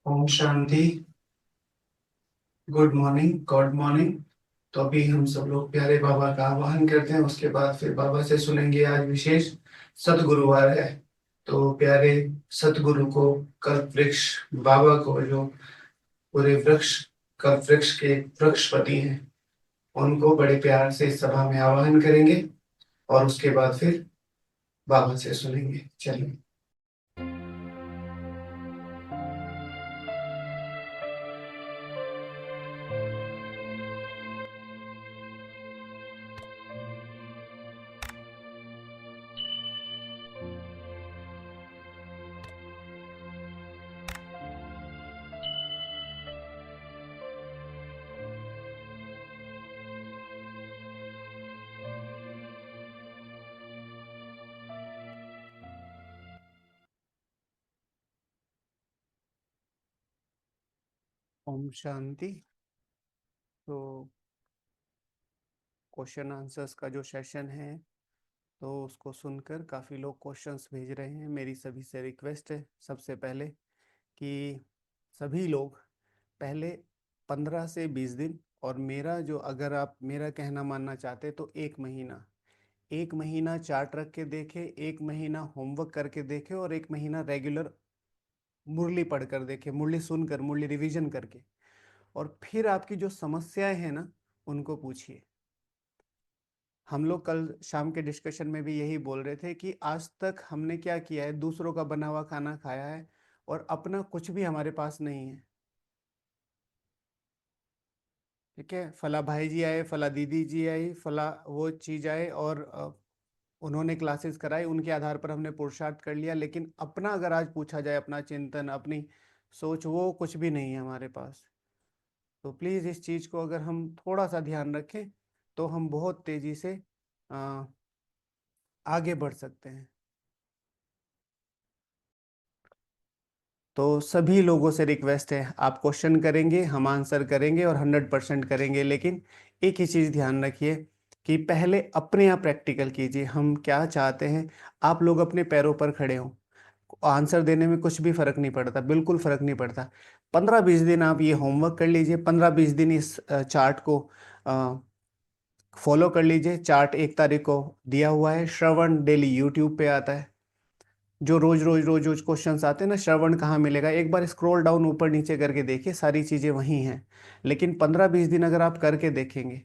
ओम शांति। Good morning, good morning. तो अभी हम सब लोग प्यारे बाबा का आवाहन करते हैं, उसके बाद फिर बाबा से सुनेंगे। आज विशेष सतगुरुवार है, तो प्यारे सतगुरु को, कल्प वृक्ष बाबा को, जो पूरे वृक्ष कल्प वृक्ष के वृक्षपति हैं, उनको बड़े प्यार से इस सभा में आवाहन करेंगे और उसके बाद फिर बाबा से सुनेंगे। चलिए। ओम शांति। तो क्वेश्चन आंसर्स का जो सेशन है, तो उसको सुनकर काफ़ी लोग क्वेश्चंस भेज रहे हैं। मेरी सभी से रिक्वेस्ट है सबसे पहले कि सभी लोग पहले 15 से 20 दिन, और मेरा जो, अगर आप मेरा कहना मानना चाहते तो एक महीना चार्ट रख के देखें, एक महीना होमवर्क करके देखें, और एक महीना रेगुलर मुरली पढ़ कर देखें, मुरली सुनकर, मुरली रिवीजन करके, और फिर आपकी जो समस्याएं हैं ना, उनको पूछिए। हम लोग कल शाम के डिस्कशन में भी यही बोल रहे थे कि आज तक हमने क्या किया है, दूसरों का बना हुआ खाना खाया है और अपना कुछ भी हमारे पास नहीं है। ठीक है, फला भाई जी आए, फला दीदी जी आई, फला वो चीज आए, और उन्होंने क्लासेस कराई, उनके आधार पर हमने पुरुषार्थ कर लिया, लेकिन अपना अगर आज पूछा जाए, अपना चिंतन, अपनी सोच, वो कुछ भी नहीं है हमारे पास। तो प्लीज़ इस चीज़ को अगर हम थोड़ा सा ध्यान रखें तो हम बहुत तेज़ी से आगे बढ़ सकते हैं। तो सभी लोगों से रिक्वेस्ट है, आप क्वेश्चन करेंगे, हम आंसर करेंगे और 100% करेंगे, लेकिन एक ही चीज़ ध्यान रखिए कि पहले अपने यहाँ प्रैक्टिकल कीजिए। हम क्या चाहते हैं, आप लोग अपने पैरों पर खड़े हों। आंसर देने में कुछ भी फ़र्क नहीं पड़ता, बिल्कुल फ़र्क नहीं पड़ता। 15-20 दिन आप ये होमवर्क कर लीजिए, 15-20 दिन इस चार्ट को फॉलो कर लीजिए। चार्ट 1 तारीख को दिया हुआ है, श्रवण डेली यूट्यूब पे आता है। जो रोज क्वेश्चंस आते हैं ना, श्रवण कहाँ मिलेगा, एक बार स्क्रॉल डाउन ऊपर नीचे करके देखिए, सारी चीज़ें वहीं हैं। लेकिन 15-20 दिन अगर आप करके देखेंगे,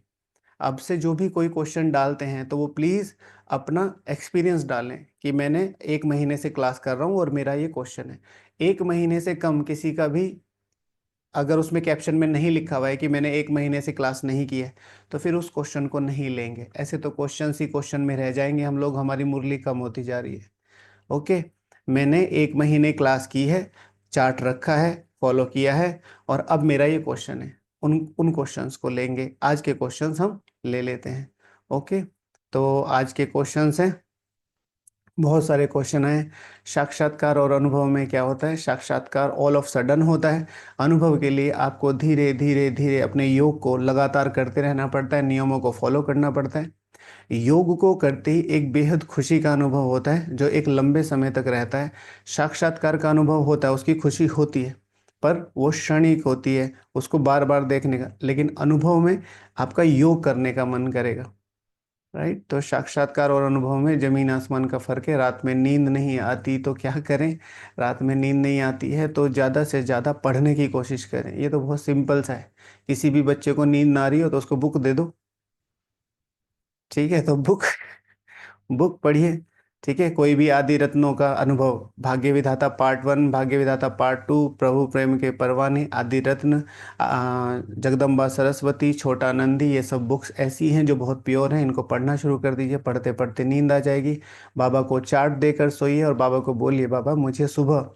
अब से जो भी कोई क्वेश्चन डालते हैं तो वो प्लीज़ अपना एक्सपीरियंस डालें कि मैंने 1 महीने से क्लास कर रहा हूँ और मेरा ये क्वेश्चन है। 1 महीने से कम किसी का भी अगर उसमें कैप्शन में नहीं लिखा हुआ है कि मैंने 1 महीने से क्लास नहीं की है, तो फिर उस क्वेश्चन को नहीं लेंगे। ऐसे तो क्वेश्चन ही क्वेश्चन में रह जाएंगे हम लोग, हमारी मुरली कम होती जा रही है। ओके, मैंने 1 महीने क्लास की है, चार्ट रखा है, फॉलो किया है, और अब मेरा ये क्वेश्चन है। उन उन क्वेश्चंस को लेंगे। आज के क्वेश्चंस हम ले लेते हैं। ओके, तो आज के क्वेश्चंस हैं, बहुत सारे क्वेश्चन हैं। साक्षात्कार और अनुभव में क्या होता है? साक्षात्कार ऑल ऑफ सडन होता है। अनुभव के लिए आपको धीरे धीरे धीरे अपने योग को लगातार करते रहना पड़ता है, नियमों को फॉलो करना पड़ता है। योग को करते ही एक बेहद खुशी का अनुभव होता है जो एक लंबे समय तक रहता है। साक्षात्कार का अनुभव होता है, उसकी खुशी होती है, पर वो क्षणिक होती है, उसको बार बार देखने का। लेकिन अनुभव में आपका योग करने का मन करेगा। राइट, तो साक्षात्कार और अनुभव में जमीन आसमान का फर्क है। रात में नींद नहीं आती तो क्या करें? रात में नींद नहीं आती है तो ज़्यादा से ज़्यादा पढ़ने की कोशिश करें। ये तो बहुत सिंपल सा है। किसी भी बच्चे को नींद ना आ रही हो तो उसको बुक दे दो। ठीक है, तो बुक बुक पढ़िए। ठीक है, कोई भी आदि रत्नों का अनुभव, भाग्य विधाता पार्ट 1, भाग्य विधाता पार्ट 2, प्रभु प्रेम के परवाने, आदि रत्न, जगदम्बा सरस्वती, छोटा नंदी, ये सब बुक्स ऐसी हैं जो बहुत प्योर हैं। इनको पढ़ना शुरू कर दीजिए। पढ़ते पढ़ते नींद आ जाएगी। बाबा को चार्ट देकर सोइए और बाबा को बोलिए, बाबा मुझे सुबह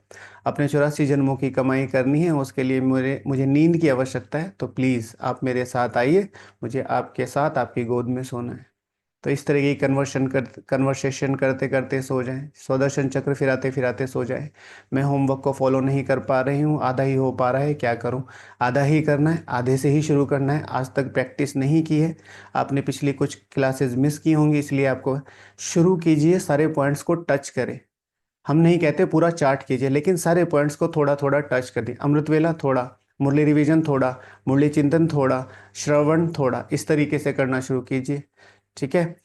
अपने 84 जन्मों की कमाई करनी है, उसके लिए मुझे नींद की आवश्यकता है, तो प्लीज़ आप मेरे साथ आइए, मुझे आपके साथ आपकी गोद में सोना है। तो इस तरह की कन्वर्सेशन करते करते सो जाएं, स्वदर्शन चक्र फिराते फिराते सो जाएं। मैं होमवर्क को फॉलो नहीं कर पा रही हूँ, आधा ही हो पा रहा है, क्या करूँ? आधा ही करना है, आधे से ही शुरू करना है। आज तक प्रैक्टिस नहीं की है, आपने पिछली कुछ क्लासेस मिस की होंगी, इसलिए आपको शुरू कीजिए, सारे पॉइंट्स को टच करें। हम नहीं कहते पूरा चार्ट कीजिए, लेकिन सारे पॉइंट्स को थोड़ा थोड़ा टच कर दिए। अमृतवेला थोड़ा, मुरली रिवीजन थोड़ा, मुरली चिंतन थोड़ा, श्रवण थोड़ा, इस तरीके से करना शुरू कीजिए। ठीक है।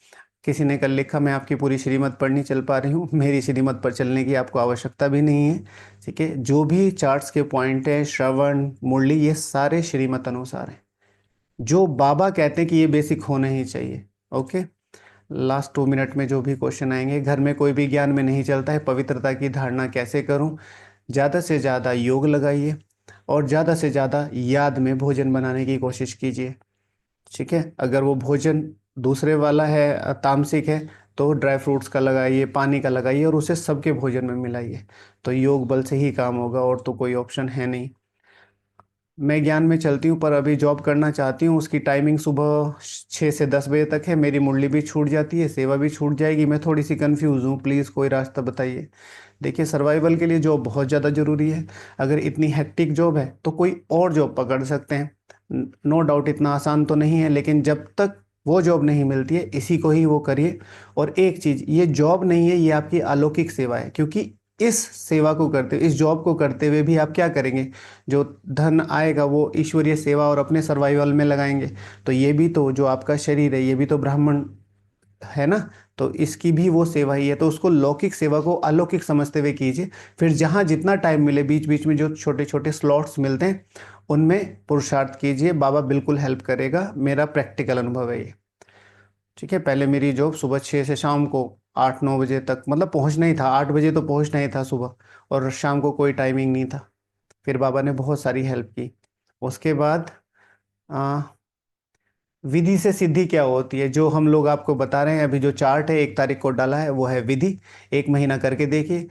किसी ने कल लिखा मैं आपकी पूरी श्रीमत पढ़ नहीं चल पा रही हूँ। मेरी श्रीमत पर चलने की आपको आवश्यकता भी नहीं है। ठीक है, जो भी चार्ट्स के पॉइंट हैं, श्रवण, मुरली, ये सारे श्रीमत अनुसार हैं, जो बाबा कहते हैं कि ये बेसिक होना ही चाहिए। ओके। लास्ट 2 मिनट में जो भी क्वेश्चन आएंगे, घर में कोई भी ज्ञान में नहीं चलता है, पवित्रता की धारणा कैसे करूं, ज़्यादा से ज़्यादा योग लगाइए और ज़्यादा से ज़्यादा याद में भोजन बनाने की कोशिश कीजिए। ठीक है। अगर वो भोजन दूसरे वाला है, तामसिक है, तो ड्राई फ्रूट्स का लगाइए, पानी का लगाइए और उसे सबके भोजन में मिलाइए। तो योग बल से ही काम होगा, और तो कोई ऑप्शन है नहीं। मैं ज्ञान में चलती हूँ पर अभी जॉब करना चाहती हूँ, उसकी टाइमिंग सुबह 6 से 10 बजे तक है। मेरी मुरली भी छूट जाती है, सेवा भी छूट जाएगी। मैं थोड़ी सी कंफ्यूज हूँ, प्लीज़ कोई रास्ता बताइए। देखिए, सर्वाइवल के लिए जॉब बहुत ज़्यादा ज़रूरी है। अगर इतनी हेक्टिक जॉब है तो कोई और जॉब पकड़ सकते हैं, नो डाउट इतना आसान तो नहीं है, लेकिन जब तक वो जॉब नहीं मिलती है, इसी को ही वो करिए। और एक चीज़, ये जॉब नहीं है, ये आपकी अलौकिक सेवा है, क्योंकि इस सेवा को करते, इस जॉब को करते हुए भी आप क्या करेंगे, जो धन आएगा वो ईश्वरीय सेवा और अपने सर्वाइवल में लगाएंगे। तो ये भी तो, जो आपका शरीर है, ये भी तो ब्राह्मण है ना, तो इसकी भी वो सेवा ही है। तो उसको लौकिक सेवा को अलौकिक समझते हुए कीजिए। फिर जहाँ जितना टाइम मिले, बीच बीच में जो छोटे छोटे स्लॉट्स मिलते हैं, उनमें पुरुषार्थ कीजिए, बाबा बिल्कुल हेल्प करेगा। मेरा प्रैक्टिकल अनुभव है ये। ठीक है। पहले मेरी जॉब सुबह 6 से शाम को 8-9 बजे तक, मतलब पहुंचना ही था, 8 बजे तो पहुंचना ही था सुबह, और शाम को कोई टाइमिंग नहीं था। फिर बाबा ने बहुत सारी हेल्प की। उसके बाद आ, विधि से सिद्धि क्या होती है, जो हम लोग आपको बता रहे हैं। अभी जो चार्ट है 1 तारीख को डाला है, वो है विधि। 1 महीना करके देखिए,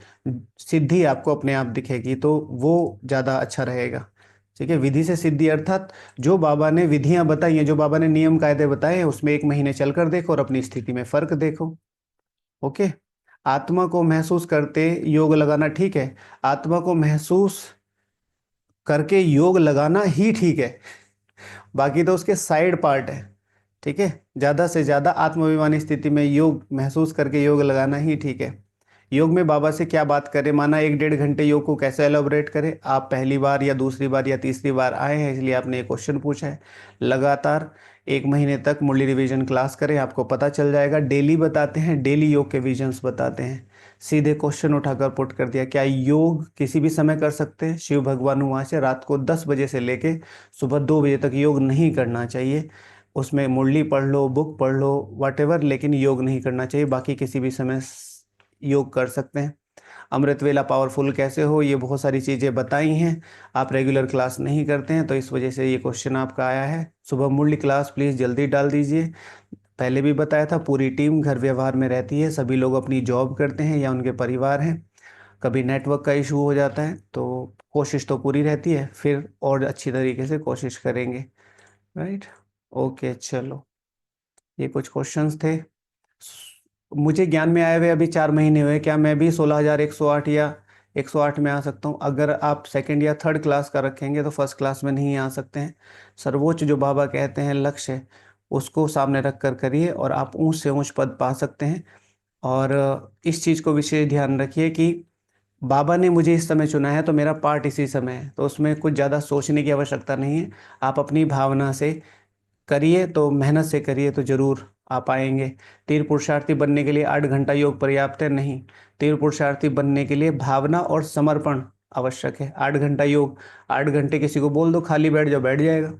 सिद्धि आपको अपने आप दिखेगी, तो वो ज़्यादा अच्छा रहेगा। ठीक है। विधि से सिद्धि अर्थात जो बाबा ने विधियां बताई हैं, जो बाबा ने नियम कायदे बताए हैं, उसमें 1 महीने चल कर देखो और अपनी स्थिति में फर्क देखो। ओके। आत्मा को महसूस करते योग लगाना ठीक है, आत्मा को महसूस करके योग लगाना ही ठीक है, बाकी तो उसके साइड पार्ट है। ठीक है। ज़्यादा से ज़्यादा आत्माभिमानी स्थिति में योग महसूस करके योग लगाना ही ठीक है। योग में बाबा से क्या बात करें, माना 1-1.5 घंटे योग को कैसे एलोबरेट करें। आप पहली बार या दूसरी बार या तीसरी बार आए हैं, इसलिए आपने ये क्वेश्चन पूछा है। लगातार 1 महीने तक मुरली रिवीजन क्लास करें, आपको पता चल जाएगा। डेली बताते हैं, डेली योग के विजन्स बताते हैं। सीधे क्वेश्चन उठाकर पुट कर दिया, क्या योग किसी भी समय कर सकते हैं? शिव भगवान वहाँ से रात को 10 बजे से लेके सुबह 2 बजे तक योग नहीं करना चाहिए। उसमें मुरली पढ़ लो, बुक पढ़ लो, वॉटेवर, लेकिन योग नहीं करना चाहिए। बाकी किसी भी समय योग कर सकते हैं। अमृत वेला पावरफुल कैसे हो, ये बहुत सारी चीज़ें बताई हैं। आप रेगुलर क्लास नहीं करते हैं, तो इस वजह से ये क्वेश्चन आपका आया है। सुबह मुरली क्लास प्लीज़ जल्दी डाल दीजिए। पहले भी बताया था, पूरी टीम घर व्यवहार में रहती है, सभी लोग अपनी जॉब करते हैं या उनके परिवार हैं। कभी नेटवर्क का इशू हो जाता है, तो कोशिश तो पूरी रहती है, फिर और अच्छी तरीके से कोशिश करेंगे। राइट। ओके, चलो, ये कुछ क्वेश्चंस थे। मुझे ज्ञान में आए हुए अभी 4 महीने हुए, क्या मैं भी 16,108 या 108 में आ सकता हूँ? अगर आप सेकंड या थर्ड क्लास का रखेंगे तो फर्स्ट क्लास में नहीं आ सकते हैं। सर्वोच्च जो बाबा कहते हैं लक्ष्य, उसको सामने रख कर करिए और आप ऊंच से ऊंच पद पा सकते हैं। और इस चीज़ को विशेष ध्यान रखिए कि बाबा ने मुझे इस समय चुना है, तो मेरा पार्ट इसी समय है, तो उसमें कुछ ज़्यादा सोचने की आवश्यकता नहीं है। आप अपनी भावना से करिए, तो मेहनत से करिए, तो जरूर आप आएंगे। तीर पुरुषार्थी बनने के लिए 8 घंटा योग पर्याप्त है? नहीं। तीर पुरुषार्थी बनने के लिए भावना और समर्पण आवश्यक है। 8 घंटा योग, 8 घंटे किसी को बोल दो खाली बैठ जाओ, बैठ जाएगा।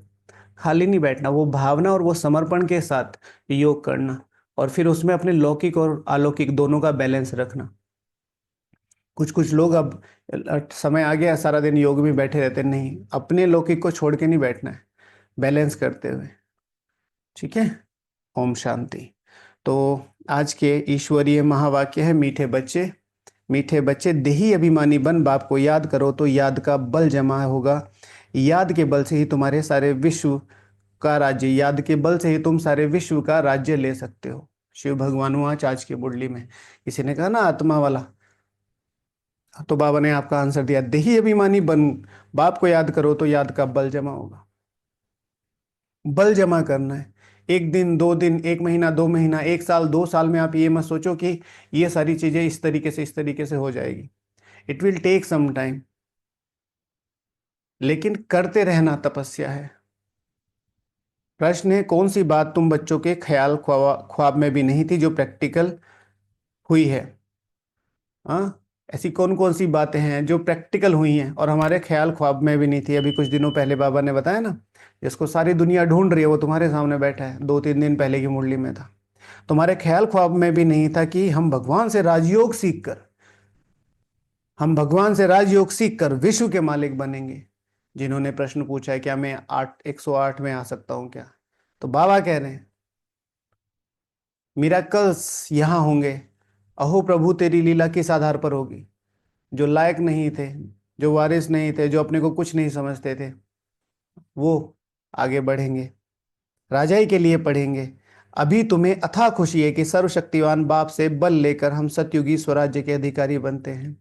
खाली नहीं बैठना, वो भावना और वो समर्पण के साथ योग करना, और फिर उसमें अपने लौकिक और अलौकिक दोनों का बैलेंस रखना। कुछ कुछ लोग अब समय आ गया सारा दिन योग में बैठे रहते हैं, नहीं, अपने लौकिक को छोड़ के नहीं बैठना है, बैलेंस करते हुए। ठीक है। ओम शांति। तो आज के ईश्वरीय महावाक्य है, मीठे बच्चे, मीठे बच्चे देही अभिमानी बन, बाप को याद करो तो याद का बल जमा होगा। याद के बल से ही तुम्हारे सारे विश्व का राज्य, याद के बल से ही तुम सारे विश्व का राज्य ले सकते हो। शिव भगवान हुआ आज की मुरली में, किसी ने कहा ना आत्मा वाला, तो बाबा ने आपका आंसर दिया, देही अभिमानी बन, बाप को याद करो तो याद का बल जमा होगा। बल जमा करना है। एक दिन, 2 दिन, 1 महीना, 2 महीना, 1 साल, 2 साल में आप ये मत सोचो कि ये सारी चीजें इस तरीके से हो जाएगी। It will take some time, लेकिन करते रहना तपस्या है। प्रश्न है, कौन सी बात तुम बच्चों के ख्याल ख्वाब में भी नहीं थी जो प्रैक्टिकल हुई है? हाँ, ऐसी कौन कौन सी बातें हैं जो प्रैक्टिकल हुई हैं और हमारे ख्याल ख्वाब में भी नहीं थी? अभी कुछ दिनों पहले बाबा ने बताया ना, जिसको सारी दुनिया ढूंढ रही है वो तुम्हारे सामने बैठा है, 2-3 दिन पहले की मुरली में था। तुम्हारे ख्याल ख्वाब में भी नहीं था कि हम भगवान से राजयोग सीख कर विश्व के मालिक बनेंगे। जिन्होंने प्रश्न पूछा है क्या मैं 108 में आ सकता हूं क्या, तो बाबा कह रहे हैं मिराकल्स यहां होंगे। अहो प्रभु तेरी लीला किस आधार पर होगी? जो लायक नहीं थे, जो वारिस नहीं थे, जो अपने को कुछ नहीं समझते थे, वो आगे बढ़ेंगे, राजाई के लिए पढ़ेंगे। अभी तुम्हें अथाह खुशी है कि सर्वशक्तिवान बाप से बल लेकर हम सतयुगी स्वराज्य के अधिकारी बनते हैं।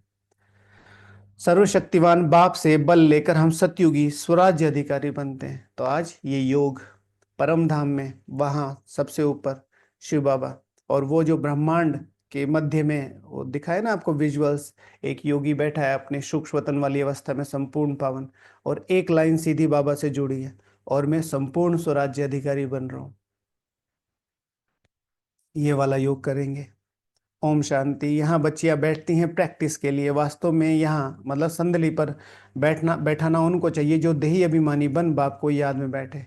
सर्वशक्तिवान बाप से बल लेकर हम सतयुगी स्वराज्य अधिकारी बनते हैं। तो आज ये योग परम धाम में, वहाँ सबसे ऊपर शिव बाबा, और वो जो ब्रह्मांड के मध्य में वो दिखाए ना आपको विजुअल्स, एक योगी बैठा है अपने सूक्ष्मतन वाली अवस्था में संपूर्ण पावन, और एक लाइन सीधी बाबा से जुड़ी है, और मैं संपूर्ण स्वराज्य अधिकारी बन रहा हूँ। ये वाला योग करेंगे। ओम शांति। यहाँ बच्चियाँ बैठती हैं प्रैक्टिस के लिए, वास्तव में यहाँ मतलब संदली पर बैठाना उनको चाहिए जो देही अभिमानी बन बाप को याद में बैठे,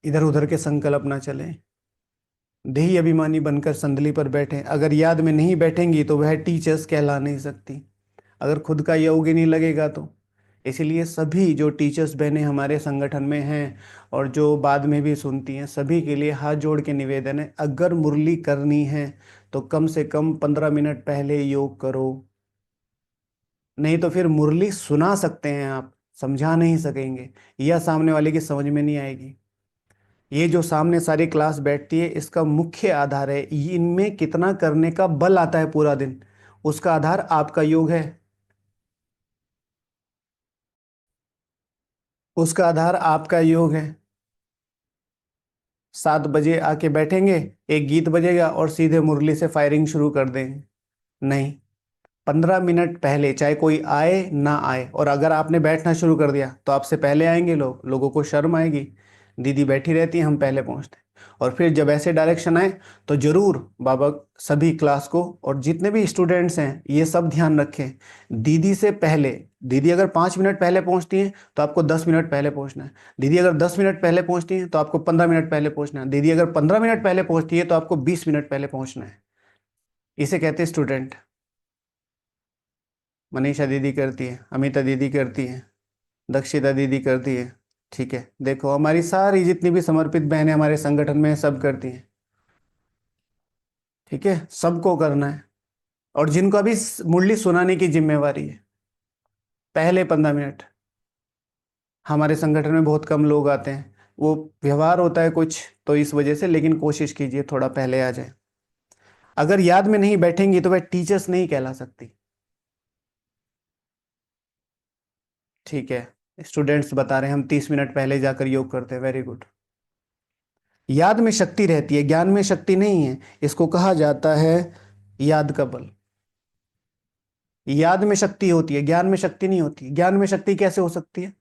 इधर उधर के संकल्प ना चलें। देही अभिमानी बनकर संदली पर बैठे, अगर याद में नहीं बैठेंगी तो वह टीचर्स कहला नहीं सकती, अगर खुद का योग ही नहीं लगेगा तो। इसीलिए सभी जो टीचर्स बहनें हमारे संगठन में हैं और जो बाद में भी सुनती हैं, सभी के लिए हाथ जोड़ के निवेदन है, अगर मुरली करनी है तो कम से कम 15 मिनट पहले योग करो। नहीं तो फिर मुरली सुना सकते हैं आप, समझा नहीं सकेंगे, या सामने वाले की समझ में नहीं आएगी। ये जो सामने सारी क्लास बैठती है, इसका मुख्य आधार है, इनमें कितना करने का बल आता है पूरा दिन, उसका आधार आपका योग है। उसका आधार आपका योग है। 7 बजे आके बैठेंगे, एक गीत बजेगा और सीधे मुरली से फायरिंग शुरू कर देंगे? नहीं, 15 मिनट पहले, चाहे कोई आए ना आए, और अगर आपने बैठना शुरू कर दिया तो आपसे पहले आएंगे लोग, लोगों को शर्म आएगी, दीदी बैठी रहती है हम पहले पहुंचते हैं। और फिर जब ऐसे डायरेक्शन आए तो जरूर बाबा सभी क्लास को और जितने भी स्टूडेंट्स हैं ये सब ध्यान रखें, दीदी से पहले, दीदी अगर 5 मिनट पहले पहुंचती हैं तो आपको 10 मिनट पहले पहुंचना है, दीदी अगर 10 मिनट पहले पहुंचती हैं तो आपको 15 मिनट पहले पहुंचना है, दीदी अगर 15 मिनट पहले पहुंचती है तो आपको 20 मिनट पहले पहुंचना है। इसे कहते हैं स्टूडेंट। मनीषा दीदी करती है, अमिता दीदी करती है, दक्षिता दीदी करती है। ठीक है, देखो हमारी सारी जितनी भी समर्पित बहनें हमारे संगठन में हैं, सब करती हैं। ठीक है, सबको करना है। और जिनको अभी मुरली सुनाने की जिम्मेवारी है, पहले 15 मिनट। हमारे संगठन में बहुत कम लोग आते हैं, वो व्यवहार होता है कुछ तो इस वजह से, लेकिन कोशिश कीजिए थोड़ा पहले आ जाए। अगर याद में नहीं बैठेंगी तो वह टीचर्स नहीं कहला सकती। ठीक है, स्टूडेंट्स बता रहे हैं हम 30 मिनट पहले जाकर योग करते हैं, वेरी गुड। याद में शक्ति रहती है, ज्ञान में शक्ति नहीं है, इसको कहा जाता है याद का बल। याद में शक्ति होती है, ज्ञान में शक्ति नहीं होती। ज्ञान में शक्ति कैसे हो सकती है?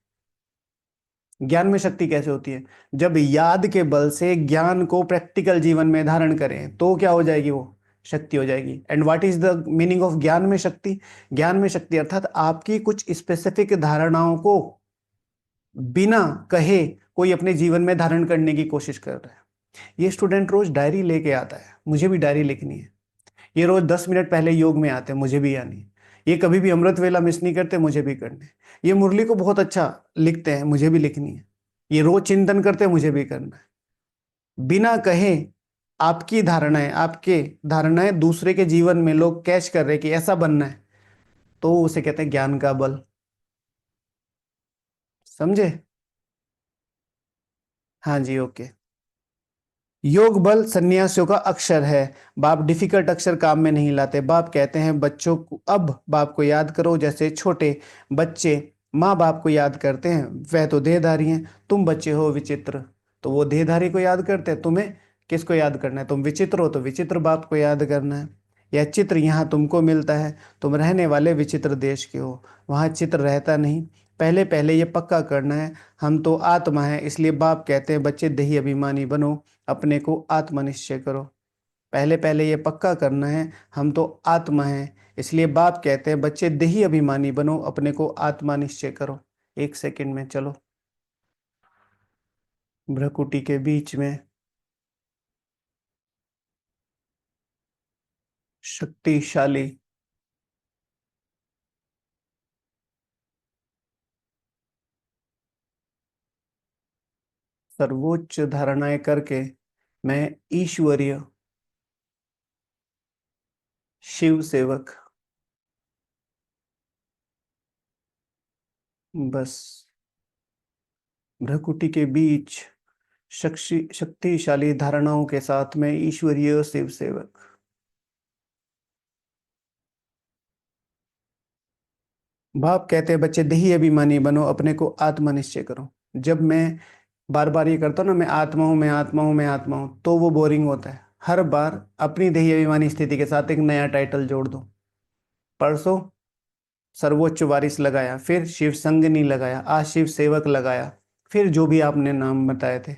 ज्ञान में शक्ति कैसे होती है? जब याद के बल से ज्ञान को प्रैक्टिकल जीवन में धारण करें तो क्या हो जाएगी? वो शक्ति हो जाएगी। And what is the meaning of ज्ञान में शक्ति? ज्ञान में शक्ति अर्थात आपकी कुछ स्पेसिफिक धारणाओं को बिना कहे कोई अपने जीवन में धारण करने की कोशिश कर रहा है। ये स्टूडेंट रोज डायरी लेके आता है, मुझे भी डायरी लिखनी है। ये रोज 10 मिनट पहले योग में आते हैं, मुझे भी आनी है। ये कभी भी अमृत वेला मिस नहीं करते, मुझे भी करने हैं। ये मुरली को बहुत अच्छा लिखते हैं, मुझे भी लिखनी है। ये रोज चिंतन करते हैं, मुझे भी करना है। बिना कहे आपके धारणाएं दूसरे के जीवन में लोग कैच कर रहे हैं कि ऐसा बनना है, तो उसे कहते हैं ज्ञान का बल। समझे? हाँ जी, ओके। योग बल सन्यासियों का अक्षर है। बाप डिफिकल्ट अक्षर काम में नहीं लाते। बाप कहते हैं बच्चों को, अब बाप को याद करो जैसे छोटे बच्चे माँ बाप को याद करते हैं, वह तो देहधारी हैं, तुम बच्चे हो विचित्र। तो वो देहधारी को याद करते हैं। तुम्हें किसको याद करना है? तुम विचित्र हो तो विचित्र बाप को याद करना है। या चित्र यहाँ तुमको मिलता है, तुम रहने वाले विचित्र देश के हो, वहाँ चित्र रहता नहीं। पहले पहले ये पक्का करना है, हम तो आत्मा है, इसलिए बाप कहते हैं बच्चे देही अभिमानी बनो, अपने को आत्मनिश्चय करो। पहले पहले ये पक्का करना है, हम तो आत्मा है, इसलिए बाप कहते हैं बच्चे देही अभिमानी बनो, अपने को आत्मा निश्चय करो। एक सेकंड में चलो, भ्रकुटी के बीच में शक्तिशाली सर्वोच्च धारणाएं करके मैं ईश्वरीय शिव सेवक, बस भ्रकुटी के बीच शक्तिशाली धारणाओं के साथ में ईश्वरीय शिव सेवक। बाप कहते हैं बच्चे देही अभिमानी बनो, अपने को आत्मनिश्चय करो। जब मैं बार बार ये करता हूँ ना, मैं आत्मा हूँ, मैं आत्मा हूँ, मैं आत्मा हूँ, तो वो बोरिंग होता है। हर बार अपनी देही अभिमानी स्थिति के साथ एक नया टाइटल जोड़ दो। परसों सर्वोच्च वारिस लगाया, फिर शिव संगनी लगाया, आज शिव सेवक लगाया, फिर जो भी आपने नाम बताए थे।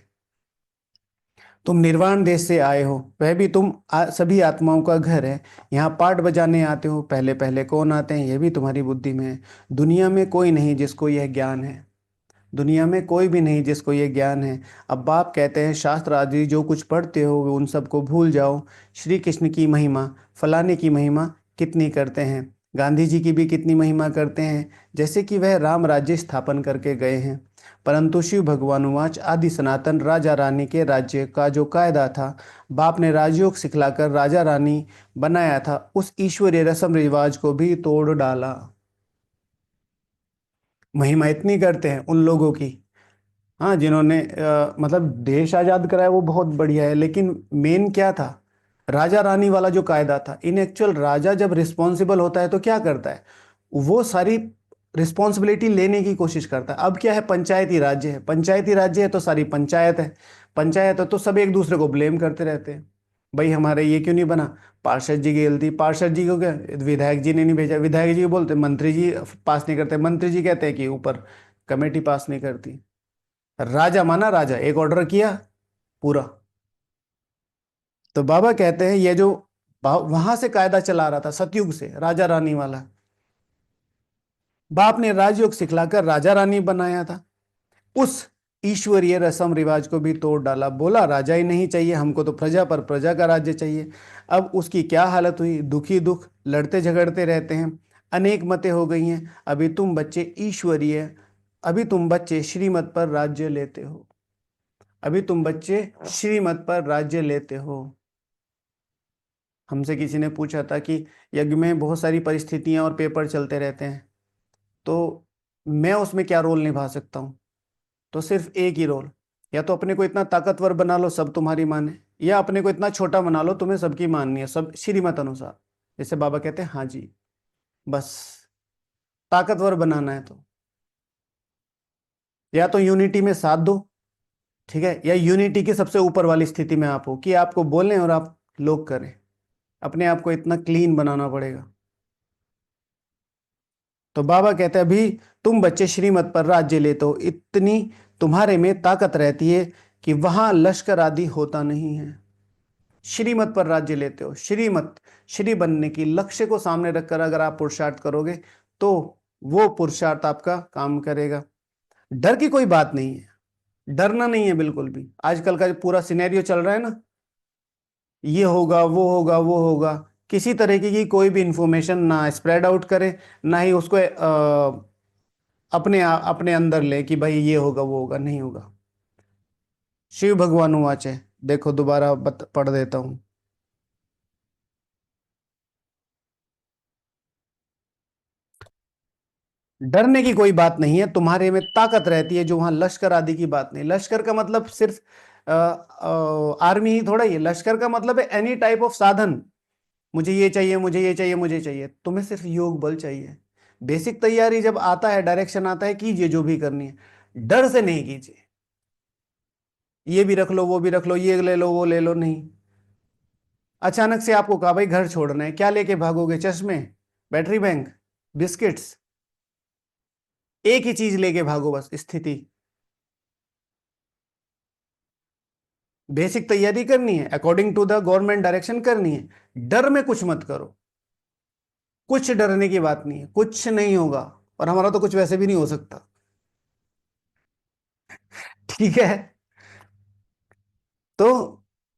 तुम निर्वाण देश से आए हो, वह भी तुम सभी आत्माओं का घर है। यहाँ पाठ बजाने आते हो, पहले पहले कौन आते हैं यह भी तुम्हारी बुद्धि में है। दुनिया में कोई नहीं जिसको यह ज्ञान है, दुनिया में कोई भी नहीं जिसको ये ज्ञान है। अब बाप कहते हैं शास्त्र आदि जो कुछ पढ़ते हो उन सबको भूल जाओ। श्री कृष्ण की महिमा, फलाने की महिमा कितनी करते हैं, गांधी जी की भी कितनी महिमा करते हैं, जैसे कि वह राम राज्य स्थापन करके गए हैं। परंतु शिव भगवान वाच आदि सनातन राजा रानी के राज्य का जो कायदा था, बाप ने राजयोग सिखलाकर राजा रानी बनाया था, उस ईश्वरीय रस्म रिवाज को भी तोड़ डाला। महिमा इतनी करते हैं उन लोगों की, हाँ, जिन्होंने मतलब देश आजाद कराया वो बहुत बढ़िया है, लेकिन मेन क्या था? राजा रानी वाला जो कायदा था। इन एक्चुअल राजा जब रिस्पॉन्सिबल होता है तो क्या करता है? वो सारी रिस्पॉन्सिबिलिटी लेने की कोशिश करता है। अब क्या है, पंचायती राज्य है, पंचायती राज्य है तो सारी पंचायत है, पंचायत है तो सब एक दूसरे को ब्लेम करते रहते हैं। भाई हमारे ये क्यों नहीं बना? पार्षद जी की गलती, पार्षद जी को क्या, विधायक जी ने नहीं भेजा, विधायक जी बोलते मंत्री जी पास नहीं करते, मंत्री जी कहते हैं कि ऊपर कमेटी पास नहीं करती। राजा माना राजा, एक ऑर्डर किया पूरा। तो बाबा कहते हैं ये जो वहां से कायदा चला रहा था सतयुग से, राजा रानी वाला, बाप ने राजयोग सिखलाकर राजा रानी बनाया था। उस ईश्वरीय रस्म रिवाज को भी तोड़ डाला, बोला राजा ही नहीं चाहिए हमको, तो प्रजा पर प्रजा का राज्य चाहिए। अब उसकी क्या हालत हुई, दुखी दुख, लड़ते झगड़ते रहते हैं, अनेक मतें हो गई हैं। अभी तुम बच्चे श्रीमत पर राज्य लेते हो, अभी तुम बच्चे श्रीमत पर राज्य लेते हो। हमसे किसी ने पूछा था कि यज्ञ में बहुत सारी परिस्थितियां और पेपर चलते रहते हैं, तो मैं उसमें क्या रोल निभा सकता हूँ? तो सिर्फ एक ही रोल, या तो अपने को इतना ताकतवर बना लो सब तुम्हारी माने, या अपने को इतना छोटा बना लो तुम्हें सबकी माननी है, सब श्रीमत अनुसार। जैसे बाबा कहते हैं हाँ जी, बस ताकतवर बनाना है तो या तो यूनिटी में साथ दो, ठीक है, या यूनिटी की सबसे ऊपर वाली स्थिति में आप हो कि आपको बोलें और आप लोग करें। अपने आप को इतना क्लीन बनाना पड़ेगा। तो बाबा कहते हैं अभी तुम बच्चे श्रीमत पर राज्य लेते हो, इतनी तुम्हारे में ताकत रहती है कि वहां लश्कर आदि होता नहीं है। श्रीमत पर राज्य लेते हो, श्रीमत, श्री बनने की लक्ष्य को सामने रखकर अगर आप पुरुषार्थ करोगे तो वो पुरुषार्थ आपका काम करेगा। डर की कोई बात नहीं है, डरना नहीं है बिल्कुल भी। आजकल का जो पूरा सिनेरियो चल रहा है ना, ये होगा वो होगा वो होगा, किसी तरीके की कोई भी इंफॉर्मेशन ना स्प्रेड आउट करे, ना ही उसको अपने अंदर ले कि भाई ये होगा वो होगा, नहीं होगा। शिव भगवान वाच है, देखो दोबारा पढ़ देता हूं। डरने की कोई बात नहीं है, तुम्हारे में ताकत रहती है जो वहां लश्कर आदि की बात नहीं। लश्कर का मतलब सिर्फ आर्मी ही थोड़ा ही है, लश्कर का मतलब है एनी टाइप ऑफ साधन। मुझे ये चाहिए, मुझे ये चाहिए, मुझे चाहिए, तुम्हें सिर्फ योग बल चाहिए। बेसिक तैयारी जब आता है, डायरेक्शन आता है, कीजिए जो भी करनी है, डर से नहीं कीजिए। ये भी रख लो, वो भी रख लो, ये ले लो, वो ले लो, नहीं। अचानक से आपको कहा भाई घर छोड़ना है, क्या लेके भागोगे? चश्मे, बैटरी बैंक, बिस्किट्स? एक ही चीज लेके भागो बस, स्थिति। बेसिक तैयारी करनी है, according to the government direction करनी है। डर में कुछ मत करो, कुछ डरने की बात नहीं है, कुछ नहीं होगा। और हमारा तो कुछ वैसे भी नहीं हो सकता। ठीक है। तो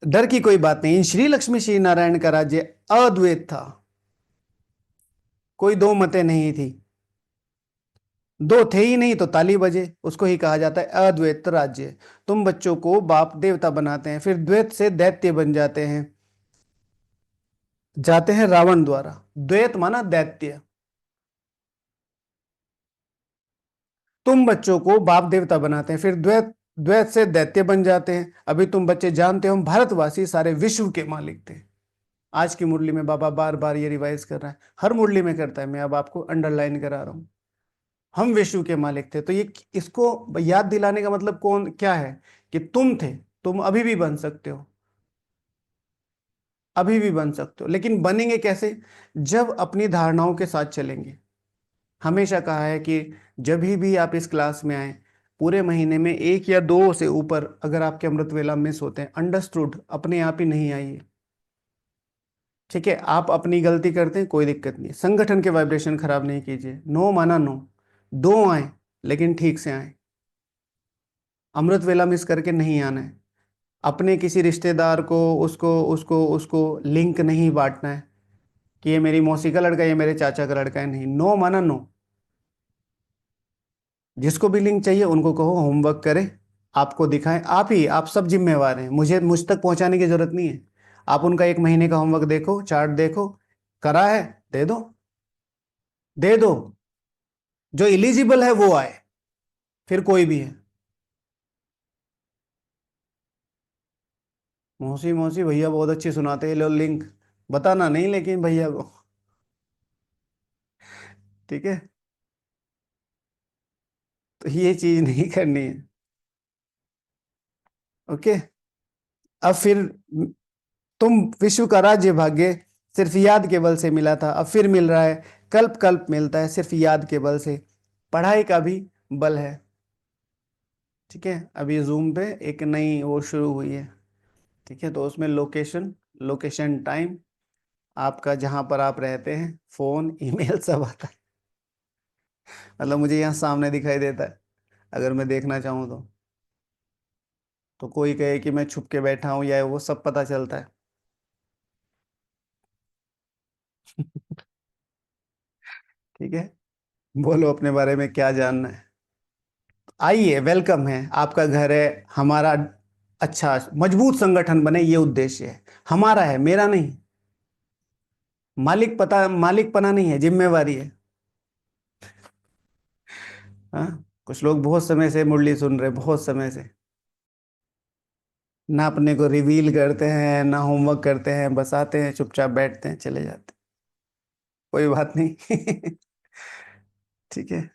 डर की कोई बात नहीं। श्री लक्ष्मी श्री नारायण का राज्य अद्वैत था, कोई दो मतें नहीं थी। दो थे ही नहीं तो ताली बजे, उसको ही कहा जाता है अद्वैत राज्य। तुम बच्चों को बाप देवता बनाते हैं, फिर द्वैत से दैत्य बन जाते हैं, जाते हैं रावण द्वारा। द्वैत माना दैत्य। तुम बच्चों को बाप देवता बनाते हैं, फिर द्वैत, द्वैत से दैत्य बन जाते हैं। अभी तुम बच्चे जानते हो हम भारतवासी सारे विश्व के मालिक थे। आज की मुरली में बाबा बार बार ये रिवाइज कर रहा है, हर मुरली में करता है, मैं अब आपको अंडरलाइन करा रहा हूं। हम विश्व के मालिक थे। तो ये, इसको याद दिलाने का मतलब कौन क्या है? कि तुम थे, तुम अभी भी बन सकते हो, अभी भी बन सकते हो। लेकिन बनेंगे कैसे? जब अपनी धारणाओं के साथ चलेंगे। हमेशा कहा है कि जब भी आप इस क्लास में आए, पूरे महीने में एक या दो से ऊपर अगर आपके अमृत वेला मिस होते हैं, अंडरस्टूड, अपने आप ही नहीं आइए। ठीक है, आप अपनी गलती करते हैं, कोई दिक्कत नहीं, संगठन के वाइब्रेशन खराब नहीं कीजिए। नो माना नो, दो आए लेकिन ठीक से आए। अमृत वेला मिस करके नहीं आना है। अपने किसी रिश्तेदार को, उसको उसको उसको लिंक नहीं बांटना है कि ये मेरी मौसी का लड़का है, ये मेरे चाचा का लड़का है, नहीं। नो माना नो। जिसको भी लिंक चाहिए उनको कहो होमवर्क करें, आपको दिखाएं। आप सब जिम्मेवार हैं, मुझ तक पहुंचाने की जरूरत नहीं है। आप उनका एक महीने का होमवर्क देखो, चार्ट देखो, करा है, दे दो, दे दो। जो इलिजिबल है वो आए, फिर कोई भी है। मौसी मौसी भैया बहुत अच्छी सुनाते हैं, लो लिंक। बताना नहीं लेकिन भैया को। ठीक है, तो ये चीज नहीं करनी है। ओके। अब फिर तुम विश्व का राज्य भाग्य सिर्फ याद के बल से मिला था, अब फिर मिल रहा है। कल्प कल्प मिलता है सिर्फ याद के बल से। पढ़ाई का भी बल है। ठीक है, अभी जूम पे एक नई वो शुरू हुई है। ठीक है, तो उसमें लोकेशन, लोकेशन टाइम, आपका जहां पर आप रहते हैं, फोन, ईमेल सब आता है। मतलब मुझे यहाँ सामने दिखाई देता है, अगर मैं देखना चाहूँ तो कोई कहे कि मैं छुप के बैठा हूँ या वो सब पता चलता है। ठीक है, बोलो अपने बारे में क्या जानना है। आइए, वेलकम है, आपका घर है, हमारा अच्छा मजबूत संगठन बने, ये उद्देश्य है हमारा, है मेरा नहीं। मालिक पना नहीं है, जिम्मेवारी है। हाँ, कुछ लोग बहुत समय से मुरली सुन रहे, बहुत समय से, ना अपने को रिवील करते हैं, ना होमवर्क करते हैं, बस आते हैं, चुपचाप बैठते हैं, चले जाते हैं। कोई बात नहीं। ठीक है।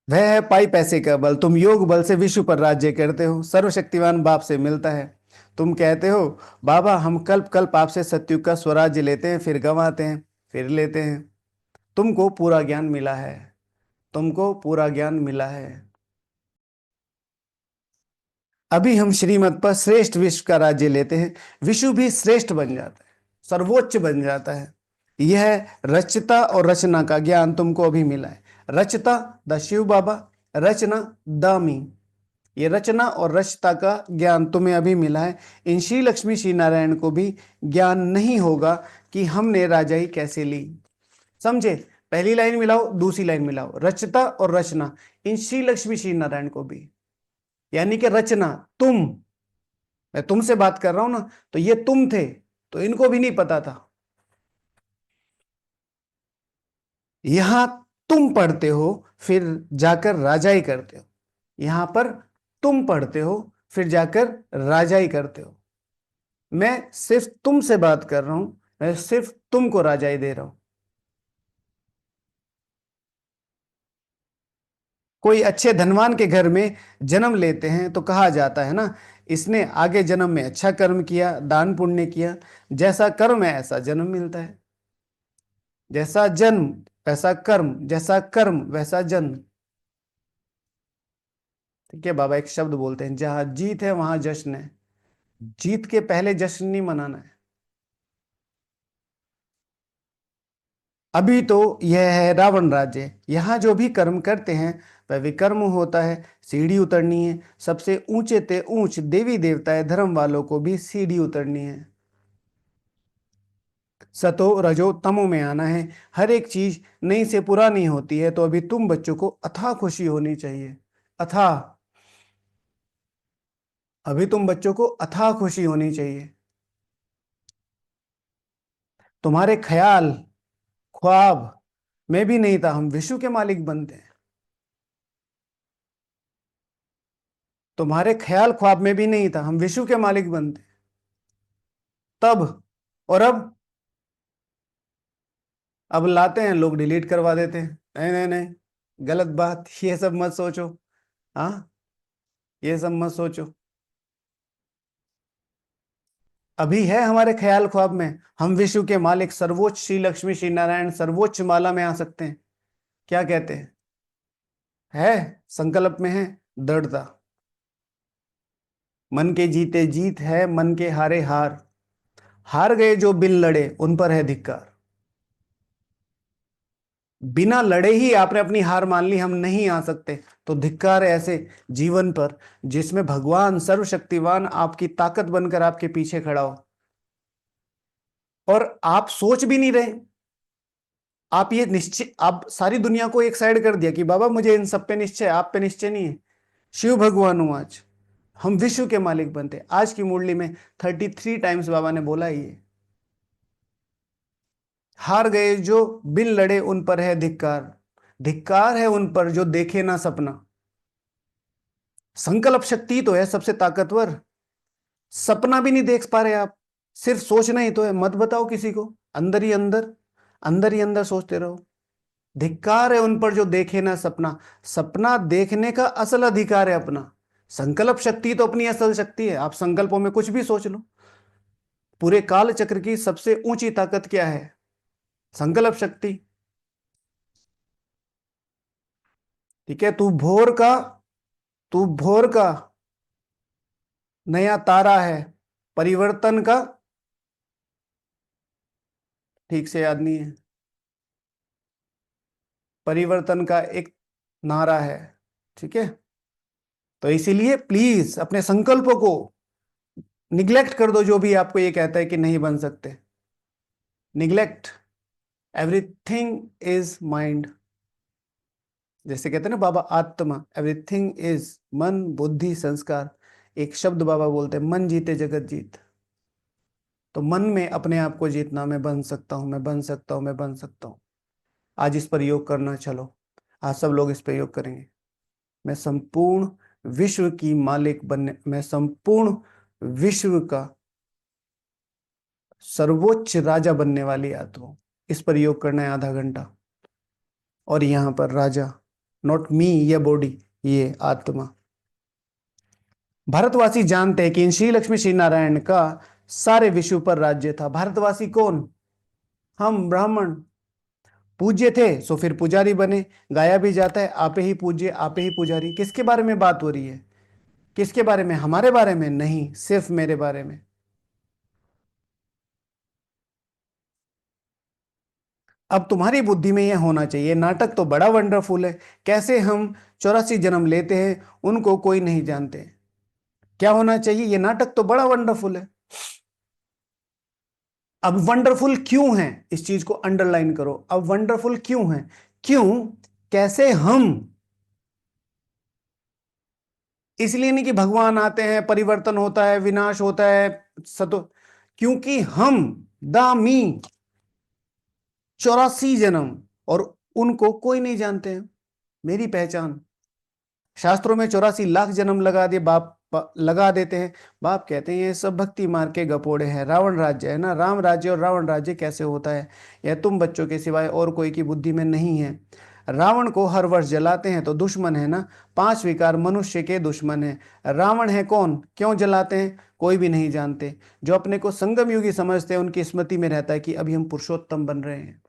वह है पाई पैसे का बल, तुम योग बल से विश्व पर राज्य करते हो, सर्वशक्तिमान बाप से मिलता है। तुम कहते हो बाबा हम कल्प कल्प आपसे सत्युग का स्वराज्य लेते हैं, फिर गंवाते हैं, फिर लेते हैं। तुमको पूरा ज्ञान मिला है, तुमको पूरा ज्ञान मिला है। अभी हम श्रीमत पर श्रेष्ठ विश्व का राज्य लेते हैं, विश्व भी श्रेष्ठ बन जाता है, सर्वोच्च बन जाता है। यह रचता और रचना का ज्ञान तुमको अभी मिला है। रचता द शिव बाबा, रचना द मी। ये रचना और रचता का ज्ञान तुम्हें अभी मिला है। इन श्री लक्ष्मी श्री नारायण को भी ज्ञान नहीं होगा कि हमने राजाई कैसे ली। समझे? पहली लाइन मिलाओ, दूसरी लाइन मिलाओ, रचता और रचना, इन श्री लक्ष्मी श्री नारायण को भी। यानी कि रचना, तुम, मैं तुमसे बात कर रहा हूं ना, तो ये तुम थे, तो इनको भी नहीं पता था। यहां तुम पढ़ते हो, फिर जाकर राजाई करते हो। यहां पर तुम पढ़ते हो, फिर जाकर राजाई करते हो। मैं सिर्फ तुमसे बात कर रहा हूं, मैं सिर्फ तुमको राजाई दे रहा हूं। कोई अच्छे धनवान के घर में जन्म लेते हैं तो कहा जाता है ना, इसने आगे जन्म में अच्छा कर्म किया, दान पुण्य किया, जैसा कर्म है ऐसा जन्म मिलता है। जैसा जन्म वैसा कर्म, जैसा कर्म वैसा जन्म। ठीक है बाबा, एक शब्द बोलते हैं, जहां जीत है वहां जश्न है। जीत के पहले जश्न नहीं मनाना है। अभी तो यह है रावण राज्य, यहाँ जो भी कर्म करते हैं वह विकर्म होता है। सीढ़ी उतरनी है, सबसे ऊंचे ते ऊंच देवी देवताएं धर्म वालों को भी सीढ़ी उतरनी है। सतो रजो तमो में आना है। हर एक चीज नई से पुरानी होती है, तो अभी तुम बच्चों को अथाह खुशी होनी चाहिए। अथाह, अभी तुम बच्चों को अथाह खुशी होनी चाहिए। तुम्हारे ख्याल ख्वाब में भी नहीं था हम विश्व के मालिक बनते हैं। तुम्हारे ख्याल ख्वाब में भी नहीं था हम विश्व के मालिक बनते हैं। तब, और अब लाते हैं लोग डिलीट करवा देते हैं। नहीं नहीं नहीं, गलत बात, ये सब मत सोचो। हाँ, ये सब मत सोचो। अभी है हमारे ख्याल ख्वाब में हम विश्व के मालिक, सर्वोच्च श्री लक्ष्मी श्री नारायण सर्वोच्च माला में आ सकते हैं। क्या कहते हैं? है, संकल्प में है दृढ़ता। मन के जीते जीत है, मन के हारे हार। हार गए जो बिन लड़े उन पर है धिक्कार। बिना लड़े ही आपने अपनी हार मान ली, हम नहीं आ सकते, तो धिक्कार है ऐसे जीवन पर जिसमें भगवान सर्वशक्तिवान आपकी ताकत बनकर आपके पीछे खड़ा हो और आप सोच भी नहीं रहे। आप ये निश्चय, आप सारी दुनिया को एक साइड कर दिया कि बाबा मुझे इन सब पे निश्चय, आप पे निश्चय नहीं है। शिव भगवान हूं आज, हम विश्व के मालिक बनते। आज की मुरली में 33 टाइम्स बाबा ने बोला ये। हार गए जो बिन लड़े उन पर है धिक्कार। धिक्कार है उन पर जो देखे ना सपना। संकल्प शक्ति तो है सबसे ताकतवर। सपना भी नहीं देख पा रहे आप, सिर्फ सोचना ही तो है। मत बताओ किसी को, अंदर ही अंदर, अंदर ही अंदर सोचते रहो। धिक्कार है उन पर जो देखे ना सपना। सपना देखने का असल अधिकार है अपना। संकल्प शक्ति तो अपनी असल शक्ति है। आप संकल्पों में कुछ भी सोच लो। पूरे काल चक्र की सबसे ऊंची ताकत क्या है? संकल्प शक्ति। ठीक है, तू भोर का नया तारा है, परिवर्तन का, ठीक से याद नहीं है, परिवर्तन का एक नारा है। ठीक है, तो इसीलिए प्लीज अपने संकल्पों को निग्लेक्ट कर दो। जो भी आपको ये कहता है कि नहीं बन सकते, निग्लेक्ट। Everything is mind. जैसे कहते हैं ना बाबा, आत्मा, एवरीथिंग इज मन बुद्धि संस्कार। एक शब्द बाबा बोलते हैं, मन जीते जगत जीत। तो मन में अपने आप को जीतना, मैं बन सकता हूं, मैं बन सकता हूं, मैं बन सकता हूं। आज इस पर योग करना, चलो आज सब लोग इस पर योग करेंगे। मैं संपूर्ण विश्व की मालिक बनने, मैं संपूर्ण विश्व का सर्वोच्च राजा बनने वाली आत्मा हूं। इस पर योग करना है आधा घंटा। और यहां पर राजा, नॉट मी, ये बॉडी, ये आत्मा। भारतवासी जानते हैं कि इन श्री लक्ष्मी श्री नारायण का सारे विश्व पर राज्य था। भारतवासी कौन? हम ब्राह्मण। पूज्य थे सो फिर पुजारी बने। गाया भी जाता है, आपे ही पूज्य आपे ही पुजारी। किसके बारे में बात हो रही है? किसके बारे में? हमारे बारे में नहीं, सिर्फ मेरे बारे में। अब तुम्हारी बुद्धि में यह होना चाहिए, नाटक तो बड़ा वंडरफुल है, कैसे हम 84 जन्म लेते हैं उनको कोई नहीं जानते। क्या होना चाहिए? ये नाटक तो बड़ा वंडरफुल है। अब वंडरफुल क्यों है, इस चीज को अंडरलाइन करो। अब वंडरफुल क्यों है? क्यों? कैसे हम, इसलिए नहीं कि भगवान आते हैं, परिवर्तन होता है, विनाश होता है, सतो, क्योंकि हम दामी 84 जन्म, और उनको कोई नहीं जानते हैं। मेरी पहचान, शास्त्रों में 84 लाख जन्म लगा दिए बाप, लगा देते हैं। बाप कहते हैं ये सब भक्ति मार के गपोड़े हैं। रावण राज्य है ना, राम राज्य और रावण राज्य कैसे होता है, यह तुम बच्चों के सिवाय और कोई की बुद्धि में नहीं है। रावण को हर वर्ष जलाते हैं तो दुश्मन है ना, 5 विकार मनुष्य के दुश्मन है। रावण है कौन, क्यों जलाते हैं, कोई भी नहीं जानते। जो अपने को संगम युगी समझते हैं उनकी स्मृति में रहता है कि अभी हम पुरुषोत्तम बन रहे हैं।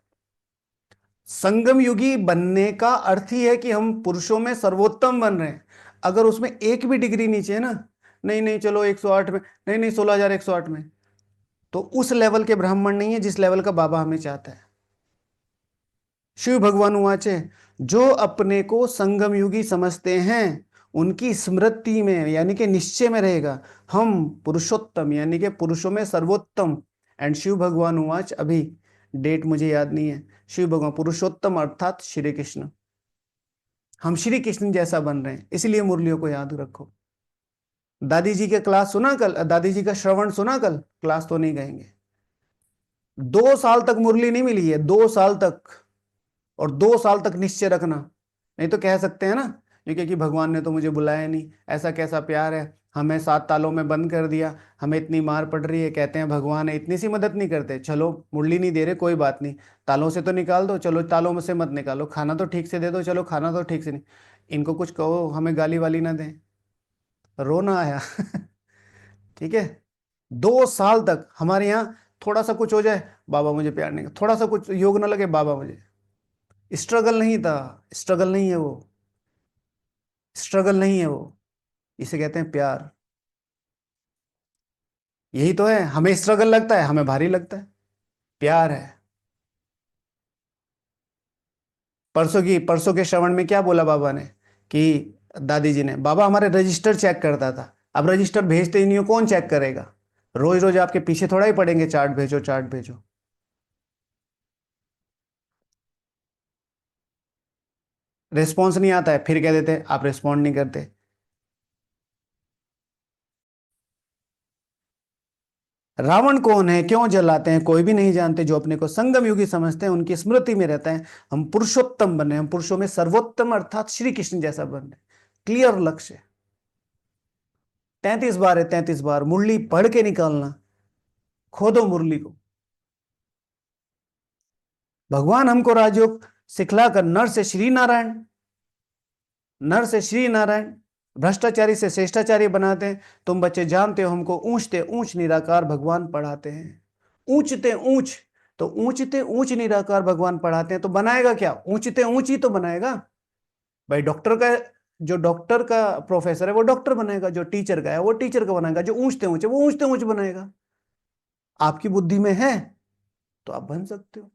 संगम युगी बनने का अर्थ ही है कि हम पुरुषों में सर्वोत्तम बन रहे हैं। अगर उसमें एक भी डिग्री नीचे है ना, नहीं नहीं चलो 108 में, नहीं नहीं 16,108 में, तो उस लेवल के ब्राह्मण नहीं है जिस लेवल का बाबा हमें चाहता है। शिव भगवान वाचे, जो अपने को संगम युगी समझते हैं उनकी स्मृति में यानी कि निश्चय में रहेगा हम पुरुषोत्तम यानी कि पुरुषों में सर्वोत्तम। एंड शिव भगवान वाच, अभी डेट मुझे याद नहीं है, शिव भगवान पुरुषोत्तम अर्थात श्री कृष्ण, हम श्री कृष्ण जैसा बन रहे हैं, इसलिए मुरलियों को याद रखो। दादी जी के क्लास सुना कल, दादी जी का श्रवण सुना कल, क्लास तो नहीं कहेंगे। 2 साल तक मुरली नहीं मिली है, 2 साल तक, और 2 साल तक निश्चय रखना। नहीं तो कह सकते हैं ना ये कि भगवान ने तो मुझे बुलाया नहीं, ऐसा कैसा प्यार है, हमें 7 तालों में बंद कर दिया, हमें इतनी मार पड़ रही है, कहते हैं भगवान है, इतनी सी मदद नहीं करते। चलो मुरली नहीं दे रहे कोई बात नहीं, तालों से तो निकाल दो, चलो तालों में से मत निकालो, खाना तो ठीक से दे दो, चलो खाना तो ठीक से नहीं, इनको कुछ कहो, हमें गाली वाली ना दें, रोना आया। ठीक है, 2 साल तक हमारे यहाँ थोड़ा सा कुछ हो जाए, बाबा मुझे प्यार नहीं, थोड़ा सा कुछ योग ना लगे, बाबा मुझे, स्ट्रगल नहीं था, स्ट्रगल नहीं है वो, स्ट्रगल नहीं है वो, इसे कहते हैं प्यार। यही तो है, हमें स्ट्रगल लगता है, हमें भारी लगता है, प्यार है। परसों के श्रवण में क्या बोला बाबा ने कि दादी जी ने, बाबा हमारे रजिस्टर चेक करता था, अब रजिस्टर भेजते ही नहीं हो, कौन चेक करेगा, रोज रोज आपके पीछे थोड़ा ही पड़ेंगे, चार्ट भेजो चार्ट भेजो। रिस्पॉन्स नहीं आता है फिर कह देते आप रिस्पॉन्ड नहीं करते। रावण कौन है, क्यों जलाते हैं, कोई भी नहीं जानते। जो अपने को संगम युगी समझते हैं उनकी स्मृति में रहता है हम पुरुषोत्तम बने, हम पुरुषों में सर्वोत्तम अर्थात श्री कृष्ण जैसा बन रहे। क्लियर लक्ष्य, 33 बार है, 33 बार मुरली पढ़ के निकालना, खोदो मुरली को। भगवान हमको राजयोग सिखलाकर नर से श्री नारायण, नर से श्री नारायण, भ्रष्टाचारी से श्रेष्ठाचारी बनाते हैं। तुम बच्चे जानते हो हमको ऊंचते ऊंच निराकार भगवान पढ़ाते हैं, ऊंचते ऊंच, तो ऊंचते ऊंच निराकार भगवान पढ़ाते हैं, तो बनाएगा क्या, ऊंचते ऊंच ही तो बनाएगा भाई। डॉक्टर का, जो डॉक्टर का प्रोफेसर है वो डॉक्टर बनेगा, जो टीचर का है वो टीचर का बनाएगा, जो ऊंचते ऊंच है वो ऊंचते ऊंच बनाएगा। आपकी बुद्धि में है तो आप बन सकते हो।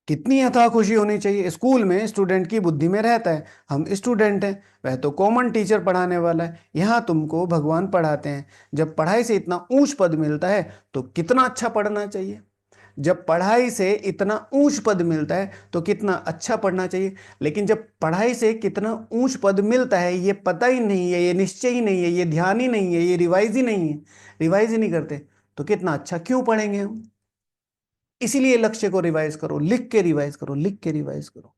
कितनी अथाह खुशी होनी चाहिए, स्कूल में स्टूडेंट की बुद्धि में रहता है हम स्टूडेंट हैं, वह तो कॉमन टीचर पढ़ाने वाला है, यहाँ तुमको भगवान पढ़ाते हैं। जब पढ़ाई से इतना ऊंच पद मिलता है तो कितना अच्छा पढ़ना चाहिए, जब पढ़ाई से इतना ऊंच पद मिलता है तो कितना अच्छा पढ़ना चाहिए। लेकिन जब पढ़ाई से कितना ऊंच पद मिलता है ये पता ही नहीं है, ये निश्चय ही नहीं है, ये ध्यान ही नहीं है, ये रिवाइज ही नहीं है, रिवाइज ही नहीं करते, तो कितना अच्छा क्यों पढ़ेंगे हम। इसीलिए लक्ष्य को रिवाइज करो, लिख के रिवाइज करो, लिख के रिवाइज करो।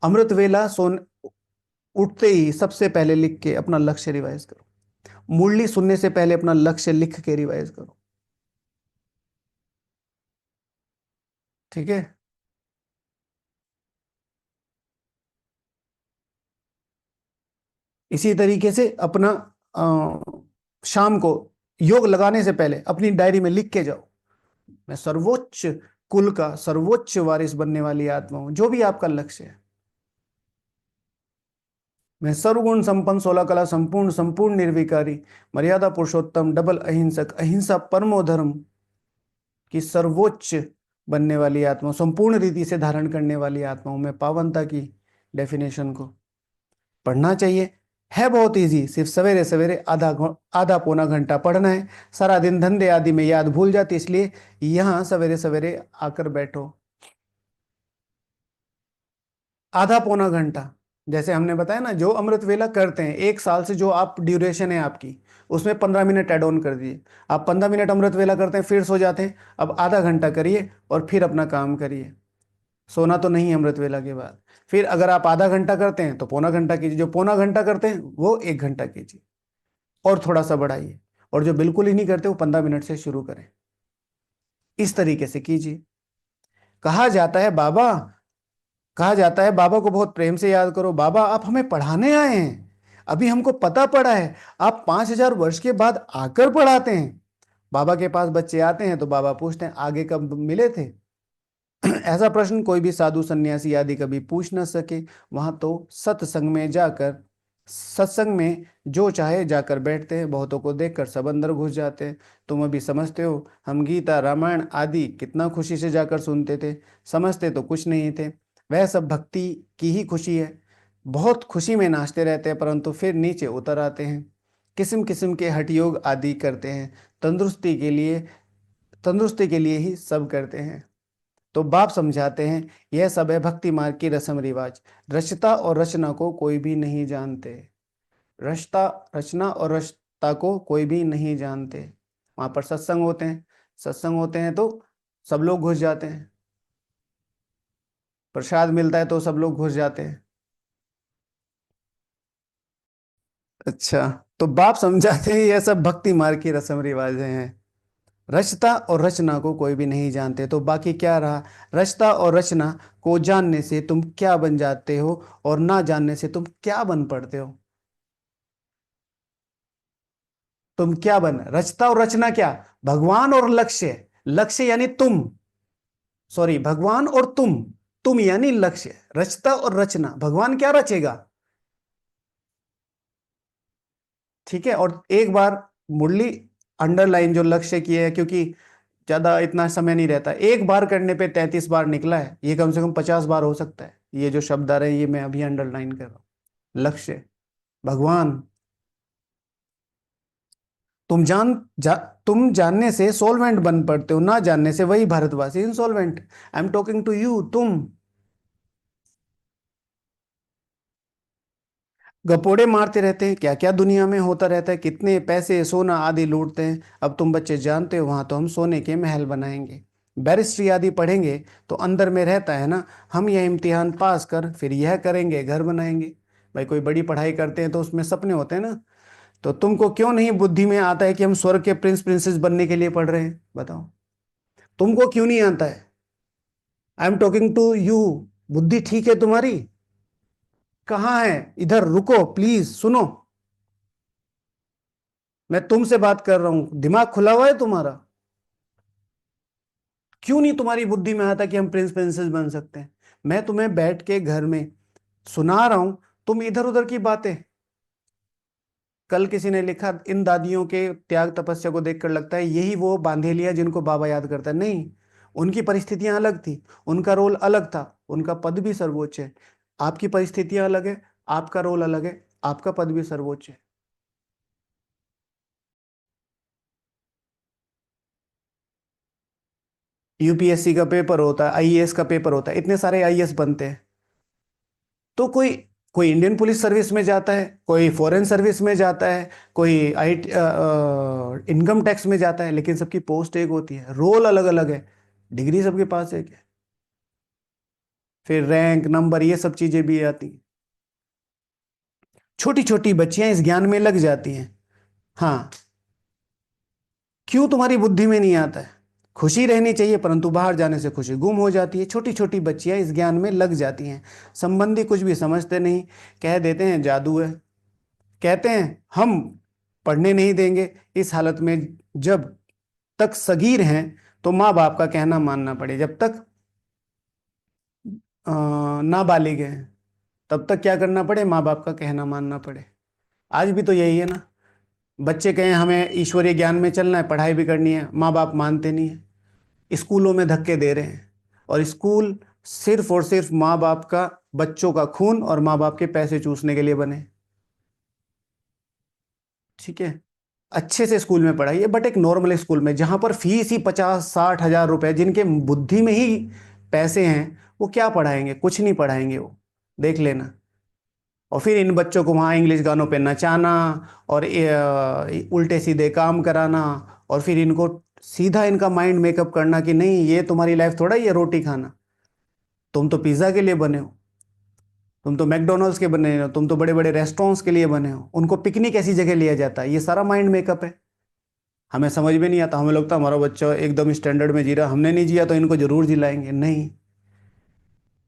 अमृत वेला सोन उठते ही सबसे पहले लिख के अपना लक्ष्य रिवाइज करो, मुरली सुनने से पहले अपना लक्ष्य लिख के रिवाइज करो। ठीक है, इसी तरीके से अपना शाम को योग लगाने से पहले अपनी डायरी में लिख के जाओ, मैं सर्वोच्च कुल का सर्वोच्च वारिस बनने वाली आत्मा हूं, जो भी आपका लक्ष्य है। मैं सर्वगुण संपन्न 16 कला संपूर्ण संपूर्ण निर्विकारी मर्यादा पुरुषोत्तम डबल अहिंसक अहिंसा परमो धर्म की सर्वोच्च बनने वाली आत्मा, संपूर्ण रीति से धारण करने वाली आत्मा हूं मैं। पावनता की डेफिनेशन को पढ़ना चाहिए, है बहुत इजी, सिर्फ सवेरे सवेरे आधा पौना घंटा पढ़ना है। सारा दिन धंधे आदि में याद भूल जाती, इसलिए यहाँ सवेरे सवेरे आकर बैठो, आधा पौना घंटा। जैसे हमने बताया ना, जो अमृत वेला करते हैं 1 साल से, जो आप ड्यूरेशन है आपकी, उसमें 15 मिनट ऐड ऑन कर दिए। आप 15 मिनट अमृत वेला करते हैं फिर सो जाते हैं, अब आधा घंटा करिए और फिर अपना काम करिए। सोना तो नहीं है अमृत वेला के बाद। फिर अगर आप आधा घंटा करते हैं तो पौना घंटा कीजिए, जो पौना घंटा करते हैं वो 1 घंटा कीजिए, और थोड़ा सा बढ़ाइए, और जो बिल्कुल ही नहीं करते वो 15 मिनट से शुरू करें। इस तरीके से कीजिए। कहा जाता है बाबा, कहा जाता है बाबा को बहुत प्रेम से याद करो, बाबा आप हमें पढ़ाने आए हैं, अभी हमको पता पड़ा है आप 5,000 वर्ष के बाद आकर पढ़ाते हैं। बाबा के पास बच्चे आते हैं तो बाबा पूछते हैं आगे कब मिले थे। ऐसा प्रश्न कोई भी साधु सन्यासी आदि कभी पूछ ना सके। वहां तो सत्संग में जाकर, सत्संग में जो चाहे जाकर बैठते हैं, बहुतों को देखकर सब अंदर घुस जाते हैं। तुम अभी समझते हो, हम गीता रामायण आदि कितना खुशी से जाकर सुनते थे, समझते तो कुछ नहीं थे। वह सब भक्ति की ही खुशी है। बहुत खुशी में नाचते रहते हैं परंतु फिर नीचे उतर आते हैं, किस्म किस्म के हठ योग आदि करते हैं, तंदुरुस्ती के लिए, तंदुरुस्ती के लिए ही सब करते हैं। तो बाप समझाते हैं यह सब है भक्ति मार्ग की रस्म रिवाज, रचता और रचना को कोई भी नहीं जानते। रचता, रचना और रचता को कोई भी नहीं जानते। वहां पर सत्संग होते हैं, सत्संग होते हैं तो सब लोग घुस जाते हैं, प्रसाद मिलता है तो सब लोग घुस जाते हैं। अच्छा, तो बाप समझाते हैं यह सब भक्ति मार्ग की रस्म रिवाज हैं। रचता और रचना को कोई भी नहीं जानते, तो बाकी क्या रहा? रचता और रचना को जानने से तुम क्या बन जाते हो और ना जानने से तुम क्या बन पड़ते हो? तुम क्या बन, रचता और रचना क्या? भगवान और लक्ष्य, लक्ष्य यानी तुम, सॉरी भगवान और तुम यानी लक्ष्य। रचता और रचना, भगवान क्या रचेगा? ठीक है, और एक बार मुरली अंडरलाइन जो लक्ष्य की है, क्योंकि ज्यादा इतना समय नहीं रहता, एक बार करने पे 33 बार निकला है, ये कम से कम 50 बार हो सकता है। ये जो शब्द आ रहे हैं ये मैं अभी अंडरलाइन कर रहा हूं। लक्ष्य, भगवान। तुम तुम जानने से सोलवेंट बन पड़ते हो, ना जानने से वही भारतवासी insolvent. I am talking to you, तुम। गपोड़े मारते रहते हैं, क्या क्या दुनिया में होता रहता है, कितने पैसे सोना आदि लूटते हैं। अब तुम बच्चे जानते हो वहां तो हम सोने के महल बनाएंगे, बैरिस्ट्री आदि पढ़ेंगे तो अंदर में रहता है ना, हम यह इम्तिहान पास कर फिर यह करेंगे, घर बनाएंगे। भाई कोई बड़ी पढ़ाई करते हैं तो उसमें सपने होते हैं ना। तो तुमको क्यों नहीं बुद्धि में आता है कि हम स्वर्ग के प्रिंस प्रिंसेस बनने के लिए पढ़ रहे हैं? बताओ, तुमको क्यों नहीं आता है? I am talking to you. बुद्धि ठीक है तुम्हारी? कहाँ है? इधर रुको प्लीज, सुनो। मैं तुमसे बात कर रहा हूं, दिमाग खुला हुआ है तुम्हारा? क्यों नहीं तुम्हारी बुद्धि में आता कि हम प्रिंस प्रिंसेस बन सकते हैं? मैं तुम्हें बैठ के घर में सुना रहा हूं, तुम इधर उधर की बातें। कल किसी ने लिखा, इन दादियों के त्याग तपस्या को देखकर लगता है यही वो बांधेलिया जिनको बाबा याद करता है। नहीं, उनकी परिस्थितियां अलग थी, उनका रोल अलग था, उनका पद भी सर्वोच्च है। आपकी परिस्थितियां अलग है, आपका रोल अलग है, आपका पद भी सर्वोच्च है। यूपीएससी का पेपर होता है, आईएएस का पेपर होता है, इतने सारे आईएएस बनते हैं। तो कोई कोई इंडियन पुलिस सर्विस में जाता है, कोई फॉरेन सर्विस में जाता है, कोई आई इनकम टैक्स में जाता है, लेकिन सबकी पोस्ट एक होती है, रोल अलग अलग है, डिग्री सबके पास एक है। फिर रैंक नंबर ये सब चीजें भी आती हैं। छोटी छोटी बच्चियां इस ज्ञान में लग जाती हैं। हाँ, क्यों तुम्हारी बुद्धि में नहीं आता है? खुशी रहनी चाहिए परंतु बाहर जाने से खुशी गुम हो जाती है। छोटी छोटी बच्चियां इस ज्ञान में लग जाती हैं, संबंधी कुछ भी समझते नहीं, कह देते हैं जादू है, कहते हैं हम पढ़ने नहीं देंगे। इस हालत में जब तक सगीर हैं तो माँ बाप का कहना मानना पड़े, जब तक नाबालिग हैं तब तक क्या करना पड़े? माँ बाप का कहना मानना पड़े। आज भी तो यही है ना, बच्चे कहें हमें ईश्वरीय ज्ञान में चलना है, पढ़ाई भी करनी है, माँ बाप मानते नहीं है, स्कूलों में धक्के दे रहे हैं। और स्कूल सिर्फ और सिर्फ माँ बाप का, बच्चों का खून और माँ बाप के पैसे चूसने के लिए बने। ठीक है, अच्छे से स्कूल में पढ़ाइए, बट एक नॉर्मल स्कूल में जहां पर फीस ही 50-60 हज़ार रुपए, जिनके बुद्धि में ही पैसे हैं, वो क्या पढ़ाएंगे? कुछ नहीं पढ़ाएंगे वो, देख लेना। और फिर इन बच्चों को वहाँ इंग्लिश गानों पे नचाना और उल्टे सीधे काम कराना, और फिर इनको सीधा इनका माइंड मेकअप करना कि नहीं ये तुम्हारी लाइफ थोड़ा ही है रोटी खाना, तुम तो पिज्ज़ा के लिए बने हो, तुम तो मैकडोनल्ड्स के बने हो, तुम तो बड़े बड़े रेस्टोरेंट्स के लिए बने हो। उनको पिकनिक ऐसी जगह लिया जाता है, ये सारा माइंड मेकअप है। हमें समझ में नहीं आता, हमें लगता है हमारा बच्चा एकदम स्टैंडर्ड में जी रहा, हमने नहीं जिया तो इनको जरूर जिलाएंगे। नहीं,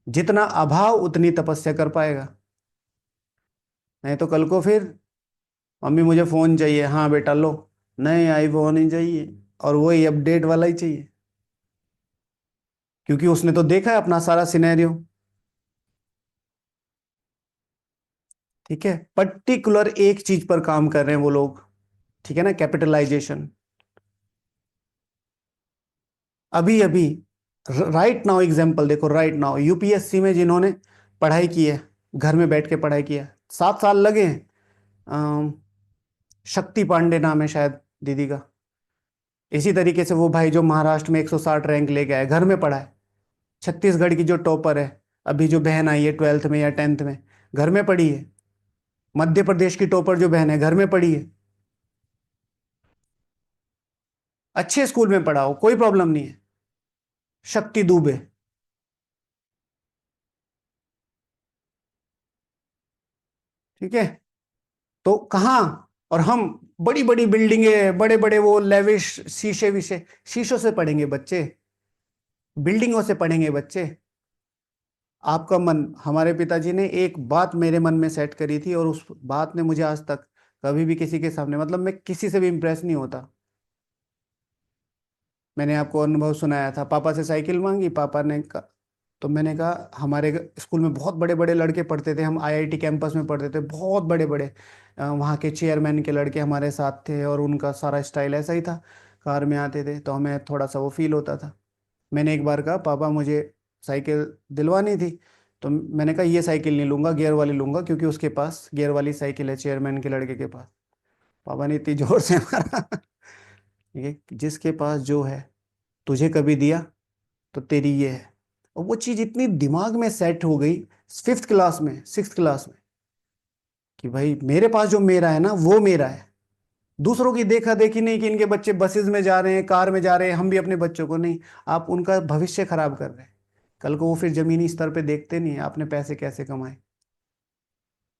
जितना अभाव उतनी तपस्या कर पाएगा। नहीं तो कल को फिर मम्मी मुझे फोन चाहिए, हाँ बेटा लो, नहीं आईफोन ही चाहिए, और वही अपडेट वाला ही चाहिए, क्योंकि उसने तो देखा है अपना सारा सिनेरियो। ठीक है, पर्टिकुलर एक चीज पर काम कर रहे हैं वो लोग। ठीक है ना, कैपिटलाइजेशन। अभी अभी राइट नाउ एग्जाम्पल देखो, राइट नाउ यूपीएससी में जिन्होंने पढ़ाई की है, घर में बैठ के पढ़ाई किया, 7 साल लगे हैं। अम, शक्ति पांडे नाम है शायद दीदी का। इसी तरीके से वो भाई जो महाराष्ट्र में 160 रैंक लेके आए, घर में पढ़ा है। छत्तीसगढ़ की जो टॉपर है, अभी जो बहन आई है 12th में या 10th में, घर में पढ़ी है। मध्य प्रदेश की टॉपर जो बहन है, घर में पढ़ी है। अच्छे स्कूल में पढ़ाओ, कोई प्रॉब्लम नहीं है। शक्ति दुबे। ठीक है, तो कहाँ, और हम बड़ी बड़ी बिल्डिंगे, बड़े बड़े वो लेविश शीशे विशे, शीशों से पढ़ेंगे बच्चे, बिल्डिंगों से पढ़ेंगे बच्चे। आपका मन, हमारे पिताजी ने एक बात मेरे मन में सेट करी थी, और उस बात ने मुझे आज तक कभी भी किसी के सामने, मतलब मैं किसी से भी इंप्रेस नहीं होता। मैंने आपको अनुभव सुनाया था, पापा से साइकिल मांगी, पापा ने कहा, तो मैंने कहा हमारे स्कूल में बहुत बड़े बड़े लड़के पढ़ते थे, हम आईआईटी कैंपस में पढ़ते थे, बहुत बड़े बड़े वहाँ के चेयरमैन के लड़के हमारे साथ थे, और उनका सारा स्टाइल ऐसा ही था, कार में आते थे, तो हमें थोड़ा सा वो फील होता था। मैंने एक बार कहा पापा मुझे साइकिल दिलवानी थी, तो मैंने कहा ये साइकिल नहीं लूंगा, गियर वाली लूंगा, क्योंकि उसके पास गियर वाली साइकिल है चेयरमैन के लड़के के पास। पापा ने इतनी जोर से मारा, ये जिसके पास जो है, तुझे कभी दिया तो तेरी ये है। और वो चीज इतनी दिमाग में सेट हो गई 5th क्लास में, 6th क्लास में, कि भाई मेरे पास जो मेरा है ना वो मेरा है। दूसरों की देखा देखी नहीं कि इनके बच्चे बसेस में जा रहे हैं, कार में जा रहे हैं, हम भी अपने बच्चों को नहीं। आप उनका भविष्य खराब कर रहे हैं। कल को वो फिर जमीनी स्तर पे देखते नहीं है आपने पैसे कैसे कमाए।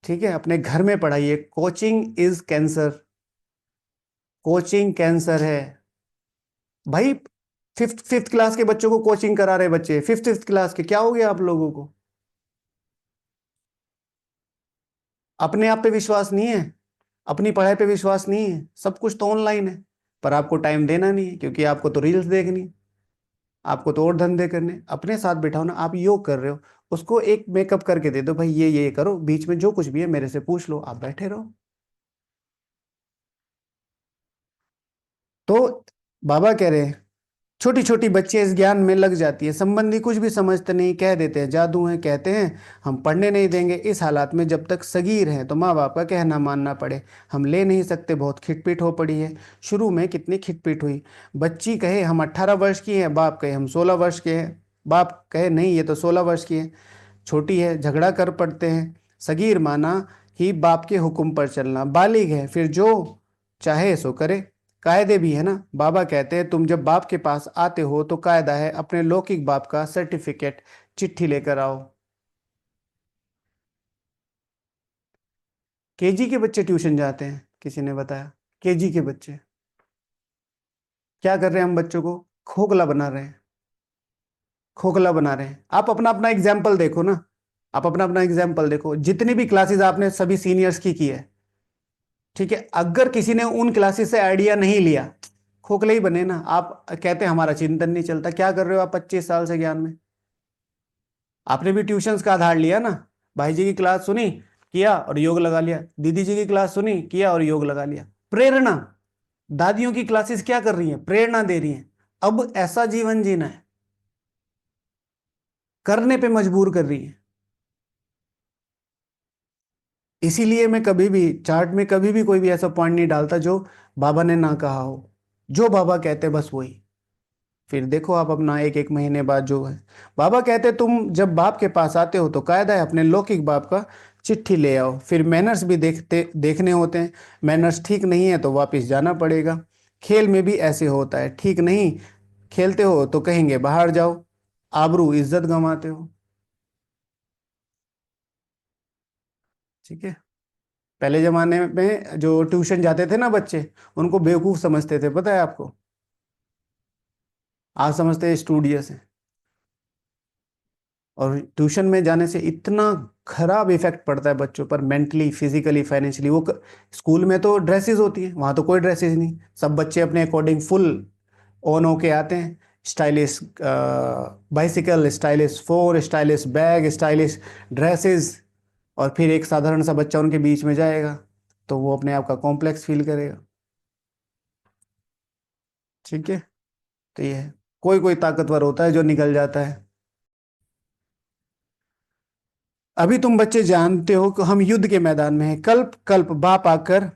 ठीक है, अपने घर में पढ़ाइए। Coaching is cancer, coaching cancer है भाई। फिफ्थ फिफ्थ क्लास के बच्चों को कोचिंग करा रहे बच्चे, फिफ्थ फिफ्थ क्लास के, क्या हो गया आप लोगों को? अपने आप पे विश्वास नहीं है, अपनी पढ़ाई पे विश्वास नहीं है, सब कुछ तो ऑनलाइन है। पर आपको टाइम देना नहीं है, क्योंकि आपको तो रील्स देखनी है, आपको तो और धंधे करने हैं। अपने साथ बिठाओ ना, आप योग कर रहे हो, उसको एक मेकअप करके दे दो, भाई ये करो, बीच में जो कुछ भी है मेरे से पूछ लो, आप बैठे रहो। तो बाबा कह रहे हैं, छोटी छोटी बच्चे इस ज्ञान में लग जाती है, संबंधी कुछ भी समझते नहीं, कह देते हैं जादू है, कहते हैं हम पढ़ने नहीं देंगे। इस हालात में जब तक सगीर हैं तो माँ बाप का कहना मानना पड़े, हम ले नहीं सकते, बहुत खिटपिट हो पड़ी है। शुरू में कितनी खिटपिट हुई। बच्ची कहे हम 18 वर्ष की हैं, बाप कहे हम 16 वर्ष के हैं, बाप कहे नहीं ये तो 16 वर्ष की है, छोटी है, झगड़ा कर पड़ते हैं। सगीर माना ही बाप के हुक्म पर चलना, बालिग है फिर जो चाहे सो करे। कायदे भी है ना, बाबा कहते हैं तुम जब बाप के पास आते हो तो कायदा है अपने लौकिक बाप का सर्टिफिकेट चिट्ठी लेकर आओ। केजी के बच्चे ट्यूशन जाते हैं, किसी ने बताया। केजी के बच्चे क्या कर रहे हैं, हम बच्चों को खोखला बना रहे हैं, खोखला बना रहे हैं। आप अपना अपना एग्जाम्पल देखो ना, आप अपना अपना एग्जाम्पल देखो, जितनी भी क्लासेस आपने सभी सीनियर्स की है, ठीक है, अगर किसी ने उन क्लासेस से आइडिया नहीं लिया, खोखले ही बने ना। आप कहते हैं हमारा चिंतन नहीं चलता, क्या कर रहे हो आप 25 साल से ज्ञान में? आपने भी ट्यूशंस का आधार लिया ना, भाई जी की क्लास सुनी, किया और योग लगा लिया, दीदी जी की क्लास सुनी, किया और योग लगा लिया। प्रेरणा, दादियों की क्लासेस क्या कर रही हैं, प्रेरणा दे रही हैं। अब ऐसा जीवन जीना है, करने पे मजबूर कर रही है। इसीलिए मैं कभी भी चार्ट में कभी भी कोई भी ऐसा पॉइंट नहीं डालता जो बाबा ने ना कहा हो। जो बाबा कहते बस वही। फिर देखो आप अपना एक एक महीने बाद जो है, बाबा कहते तुम जब बाप के पास आते हो तो कायदा है अपने लौकिक बाप का चिट्ठी ले आओ। फिर मैनर्स भी देखने होते हैं, मैनर्स ठीक नहीं है तो वापस जाना पड़ेगा। खेल में भी ऐसे होता है, ठीक नहीं खेलते हो तो कहेंगे बाहर जाओ, आबरू इज्जत गंवाते हो। ठीक है, पहले जमाने में जो ट्यूशन जाते थे ना बच्चे, उनको बेवकूफ समझते थे, पता है आपको? आज समझते हैं स्टूडियस है। और ट्यूशन में जाने से इतना खराब इफेक्ट पड़ता है बच्चों पर, मेंटली, फिजिकली, फाइनेंशियली। स्कूल में तो ड्रेसेस होती हैं, वहां तो कोई ड्रेसेस नहीं, सब बच्चे अपने अकॉर्डिंग फुल ऑन होके आते हैं। Stylish bicycle, stylish phone, stylish bag, stylish dresses. और फिर एक साधारण सा बच्चा उनके बीच में जाएगा तो वो अपने आप का कॉम्प्लेक्स फील करेगा। ठीक है, तो ये है। कोई कोई ताकतवर होता है जो निकल जाता है। अभी तुम बच्चे जानते हो कि हम युद्ध के मैदान में हैं। कल्प कल्प बाप आकर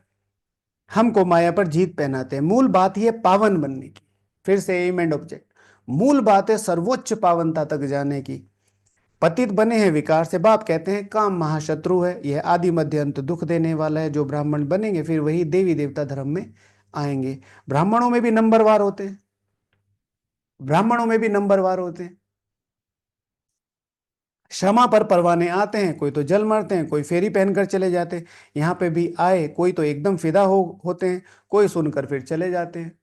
हमको माया पर जीत पहनाते हैं। मूल बात ही है पावन बनने की। फिर से एम एंड ऑब्जेक्ट। मूल बात है सर्वोच्च पावनता तक जाने की। पतित बने हैं विकार से। बाप कहते हैं काम महाशत्रु है, यह आदि मध्य अंत दुख देने वाला है। जो ब्राह्मण बनेंगे फिर वही देवी देवता धर्म में आएंगे। ब्राह्मणों में भी नंबरवार होते हैं, ब्राह्मणों में भी नंबरवार होते हैं। क्षमा पर परवाने आते हैं, कोई तो जल मरते हैं, कोई फेरी पहनकर चले जाते हैं। यहाँ पे भी आए, कोई तो एकदम फिदा होते हैं, कोई सुनकर फिर चले जाते हैं।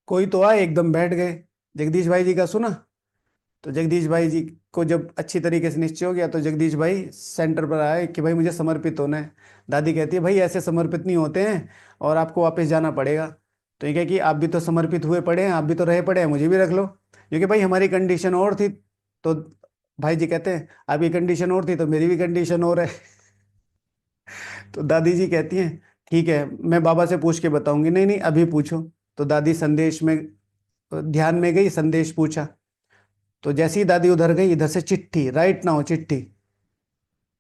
कोई तो आए एकदम बैठ गए। जगदीश भाई जी का सुना? तो जगदीश भाई जी को जब अच्छी तरीके से निश्चय हो गया तो जगदीश भाई सेंटर पर आए कि भाई मुझे समर्पित होना है। दादी कहती है भाई ऐसे समर्पित नहीं होते हैं और आपको वापस जाना पड़ेगा। तो ये कहे कि आप भी तो समर्पित हुए पड़े हैं, आप भी तो रहे पड़े हैं, मुझे भी रख लो। क्योंकि भाई हमारी कंडीशन और थी। तो भाई जी कहते हैं आपकी कंडीशन और थी तो मेरी भी कंडीशन और है। तो दादी जी कहती हैं ठीक है मैं बाबा से पूछ के बताऊंगी। नहीं नहीं अभी पूछो। तो दादी संदेश में ध्यान में गई, संदेश पूछा। तो जैसी ही दादी उधर गई, इधर से चिट्ठी, राइट नाउ चिट्ठी।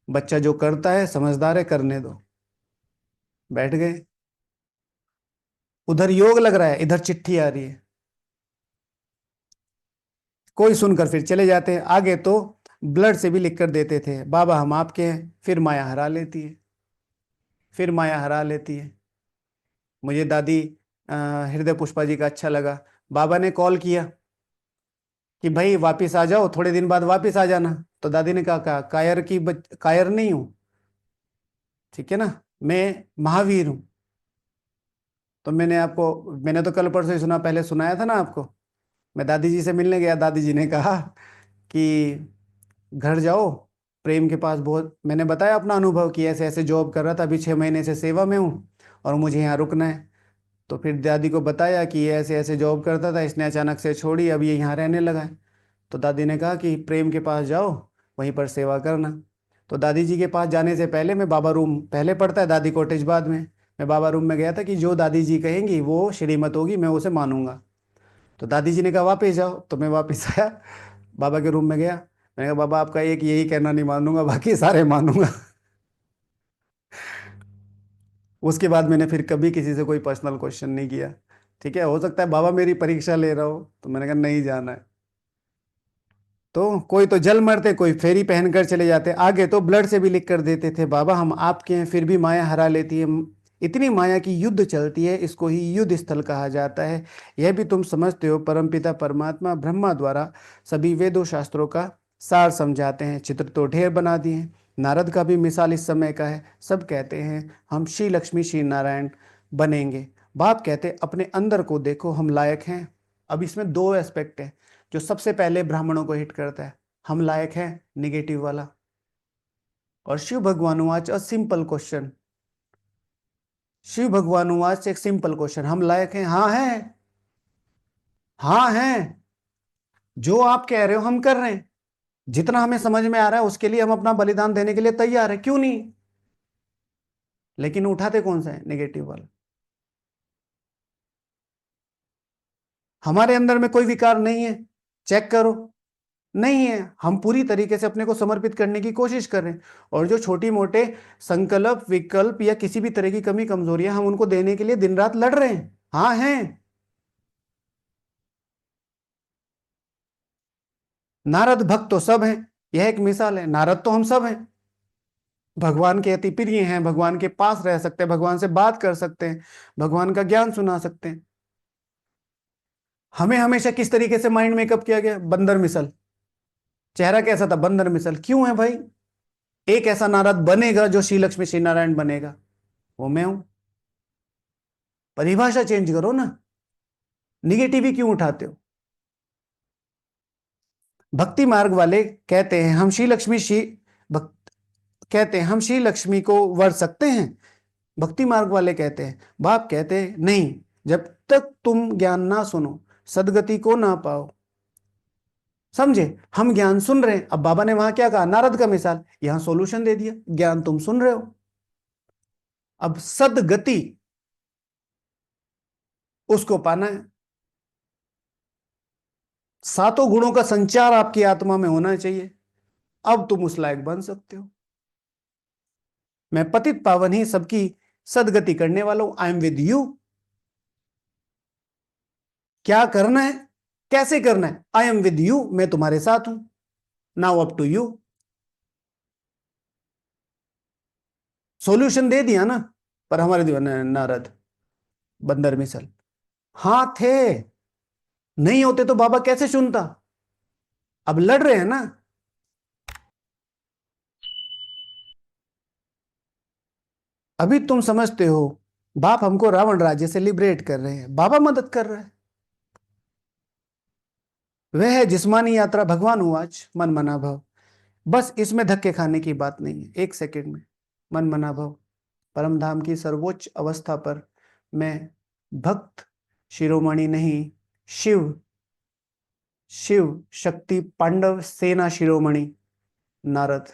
बच्चा जो करता है समझदार है, करने दो। बैठ गए। उधर योग लग रहा है, इधर चिट्ठी आ रही है। कोई सुनकर फिर चले जाते हैं। आगे तो ब्लड से भी लिख कर देते थे बाबा हम आपके हैं, फिर माया हरा लेती है। फिर माया हरा लेती है। मुझे दादी हृदय पुष्पा जी का अच्छा लगा। बाबा ने कॉल किया कि भाई वापिस आ जाओ, थोड़े दिन बाद वापिस आ जाना। तो दादी ने कहा कायर कायर नहीं हूं, ठीक है ना, मैं महावीर हूं। तो मैंने तो कल परसों ही सुना, पहले सुनाया था ना आपको। मैं दादी जी से मिलने गया, दादी जी ने कहा कि घर जाओ, प्रेम के पास बहुत, मैंने बताया अपना अनुभव कि ऐसे ऐसे जॉब कर रहा था, अभी 6 महीने से सेवा में हूँ और मुझे यहाँ रुकना है। तो फिर दादी को बताया कि ये ऐसे ऐसे जॉब करता था, इसने अचानक से छोड़ी, अब ये यहाँ रहने लगा है। तो दादी ने कहा कि प्रेम के पास जाओ, वहीं पर सेवा करना। तो दादी जी के पास जाने से पहले मैं बाबा रूम पहले पढ़ता है, दादी कॉटेज बाद में। मैं बाबा रूम में गया था कि जो दादी जी कहेंगी वो श्रीमत होगी, मैं उसे मानूंगा। तो दादी जी ने कहा वापस जाओ, तो मैं वापस आया, बाबा के रूम में गया। मैंने कहा बाबा आपका एक यही कहना नहीं मानूंगा, बाकी सारे मानूंगा। उसके बाद मैंने फिर कभी किसी से कोई पर्सनल क्वेश्चन नहीं किया। ठीक है, हो सकता है बाबा मेरी परीक्षा ले रहा हो, तो मैंने कहा नहीं जाना है। तो कोई तो जल मरते, कोई फेरी पहनकर चले जाते। आगे तो ब्लड से भी लिख कर देते थे बाबा हम आपके हैं, फिर भी माया हरा लेती है। इतनी माया की युद्ध चलती है, इसको ही युद्ध स्थल कहा जाता है। यह भी तुम समझते हो, परमपिता परमात्मा ब्रह्मा द्वारा सभी वेदों शास्त्रों का सार समझाते हैं। चित्र तो ढेर बना दिए हैं। नारद का भी मिसाल इस समय का है। सब कहते हैं हम श्री लक्ष्मी श्री नारायण बनेंगे। बाप कहते अपने अंदर को देखो, हम लायक हैं। अब इसमें दो एस्पेक्ट है जो सबसे पहले ब्राह्मणों को हिट करता है। हम लायक हैं, निगेटिव वाला। और शिव भगवान वाच अ सिंपल क्वेश्चन। शिव भगवान वाच एक सिंपल क्वेश्चन, हम लायक हैं? हाँ हैं, हाँ हैं। जो आप कह रहे हो हम कर रहे हैं। जितना हमें समझ में आ रहा है उसके लिए हम अपना बलिदान देने के लिए तैयार है, क्यों नहीं। लेकिन उठाते कौन सा है? नेगेटिव वाला। हमारे अंदर में कोई विकार नहीं है, चेक करो। नहीं है, हम पूरी तरीके से अपने को समर्पित करने की कोशिश कर रहे हैं। और जो छोटी मोटे संकल्प विकल्प या किसी भी तरह की कमी कमजोरियां, हम उनको देने के लिए दिन रात लड़ रहे हैं। हाँ हैं। नारद भक्त तो सब हैं। यह एक मिसाल है, नारद तो हम सब हैं। भगवान के अति प्रिय हैं, भगवान के पास रह सकते हैं, भगवान से बात कर सकते हैं, भगवान का ज्ञान सुना सकते हैं। हमें हमेशा किस तरीके से माइंड मेकअप किया गया? बंदर मिसल। चेहरा कैसा था? बंदर मिसल। क्यों है भाई? एक ऐसा नारद बनेगा जो श्री लक्ष्मी श्री नारायण बनेगा, वो मैं हूं। परिभाषा चेंज करो ना। निगेटिव ही क्यों उठाते हो? भक्ति मार्ग वाले कहते हैं हम श्री लक्ष्मी श्री भक्त कहते हैं हम श्री लक्ष्मी को वर सकते हैं। भक्ति मार्ग वाले कहते हैं, बाप कहते हैं नहीं, जब तक तुम ज्ञान ना सुनो, सदगति को ना पाओ। समझे? हम ज्ञान सुन रहे हैं। अब बाबा ने वहां क्या कहा, नारद का मिसाल, यहां सॉल्यूशन दे दिया, ज्ञान तुम सुन रहे हो, अब सदगति उसको पाना है। सातों गुणों का संचार आपकी आत्मा में होना चाहिए, अब तुम उस लायक बन सकते हो। मैं पतित पावन ही सबकी सदगति करने वाला हूं, आई एम विद यू। क्या करना है, कैसे करना है, आई एम विद यू, मैं तुम्हारे साथ हूं। Now up to you. Solution दे दिया ना, पर हमारे दीवाने नारद बंदर मिसल, हाँ थे, नहीं होते तो बाबा कैसे सुनता। अब लड़ रहे हैं ना। अभी तुम समझते हो बाप हमको रावण राज्य से लिबरेट कर रहे हैं, बाबा मदद कर रहे हैं। वह है जिस्मानी यात्रा भगवान उवाच मन मना भव। बस इसमें धक्के खाने की बात नहीं है, एक सेकंड में मन मना भव। परम धाम की सर्वोच्च अवस्था पर मैं भक्त शिरोमणि नहीं, शिव शिव शक्ति पांडव सेना शिरोमणि नारद।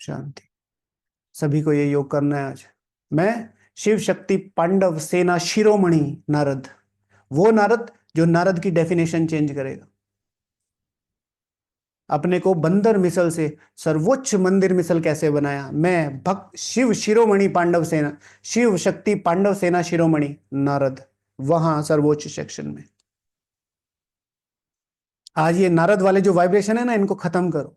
शांति। सभी को ये योग करना है आज। मैं शिव शक्ति पांडव सेना शिरोमणि नारद, वो नारद जो नारद की डेफिनेशन चेंज करेगा। अपने को बंदर मिसल से सर्वोच्च मंदिर मिसल कैसे बनाया, मैं भक्त शिव शिरोमणि पांडव सेना, शिव शक्ति पांडव सेना शिरोमणि नारद, वहां सर्वोच्च सेक्शन में। आज ये नारद वाले जो वाइब्रेशन है ना, इनको खत्म करो।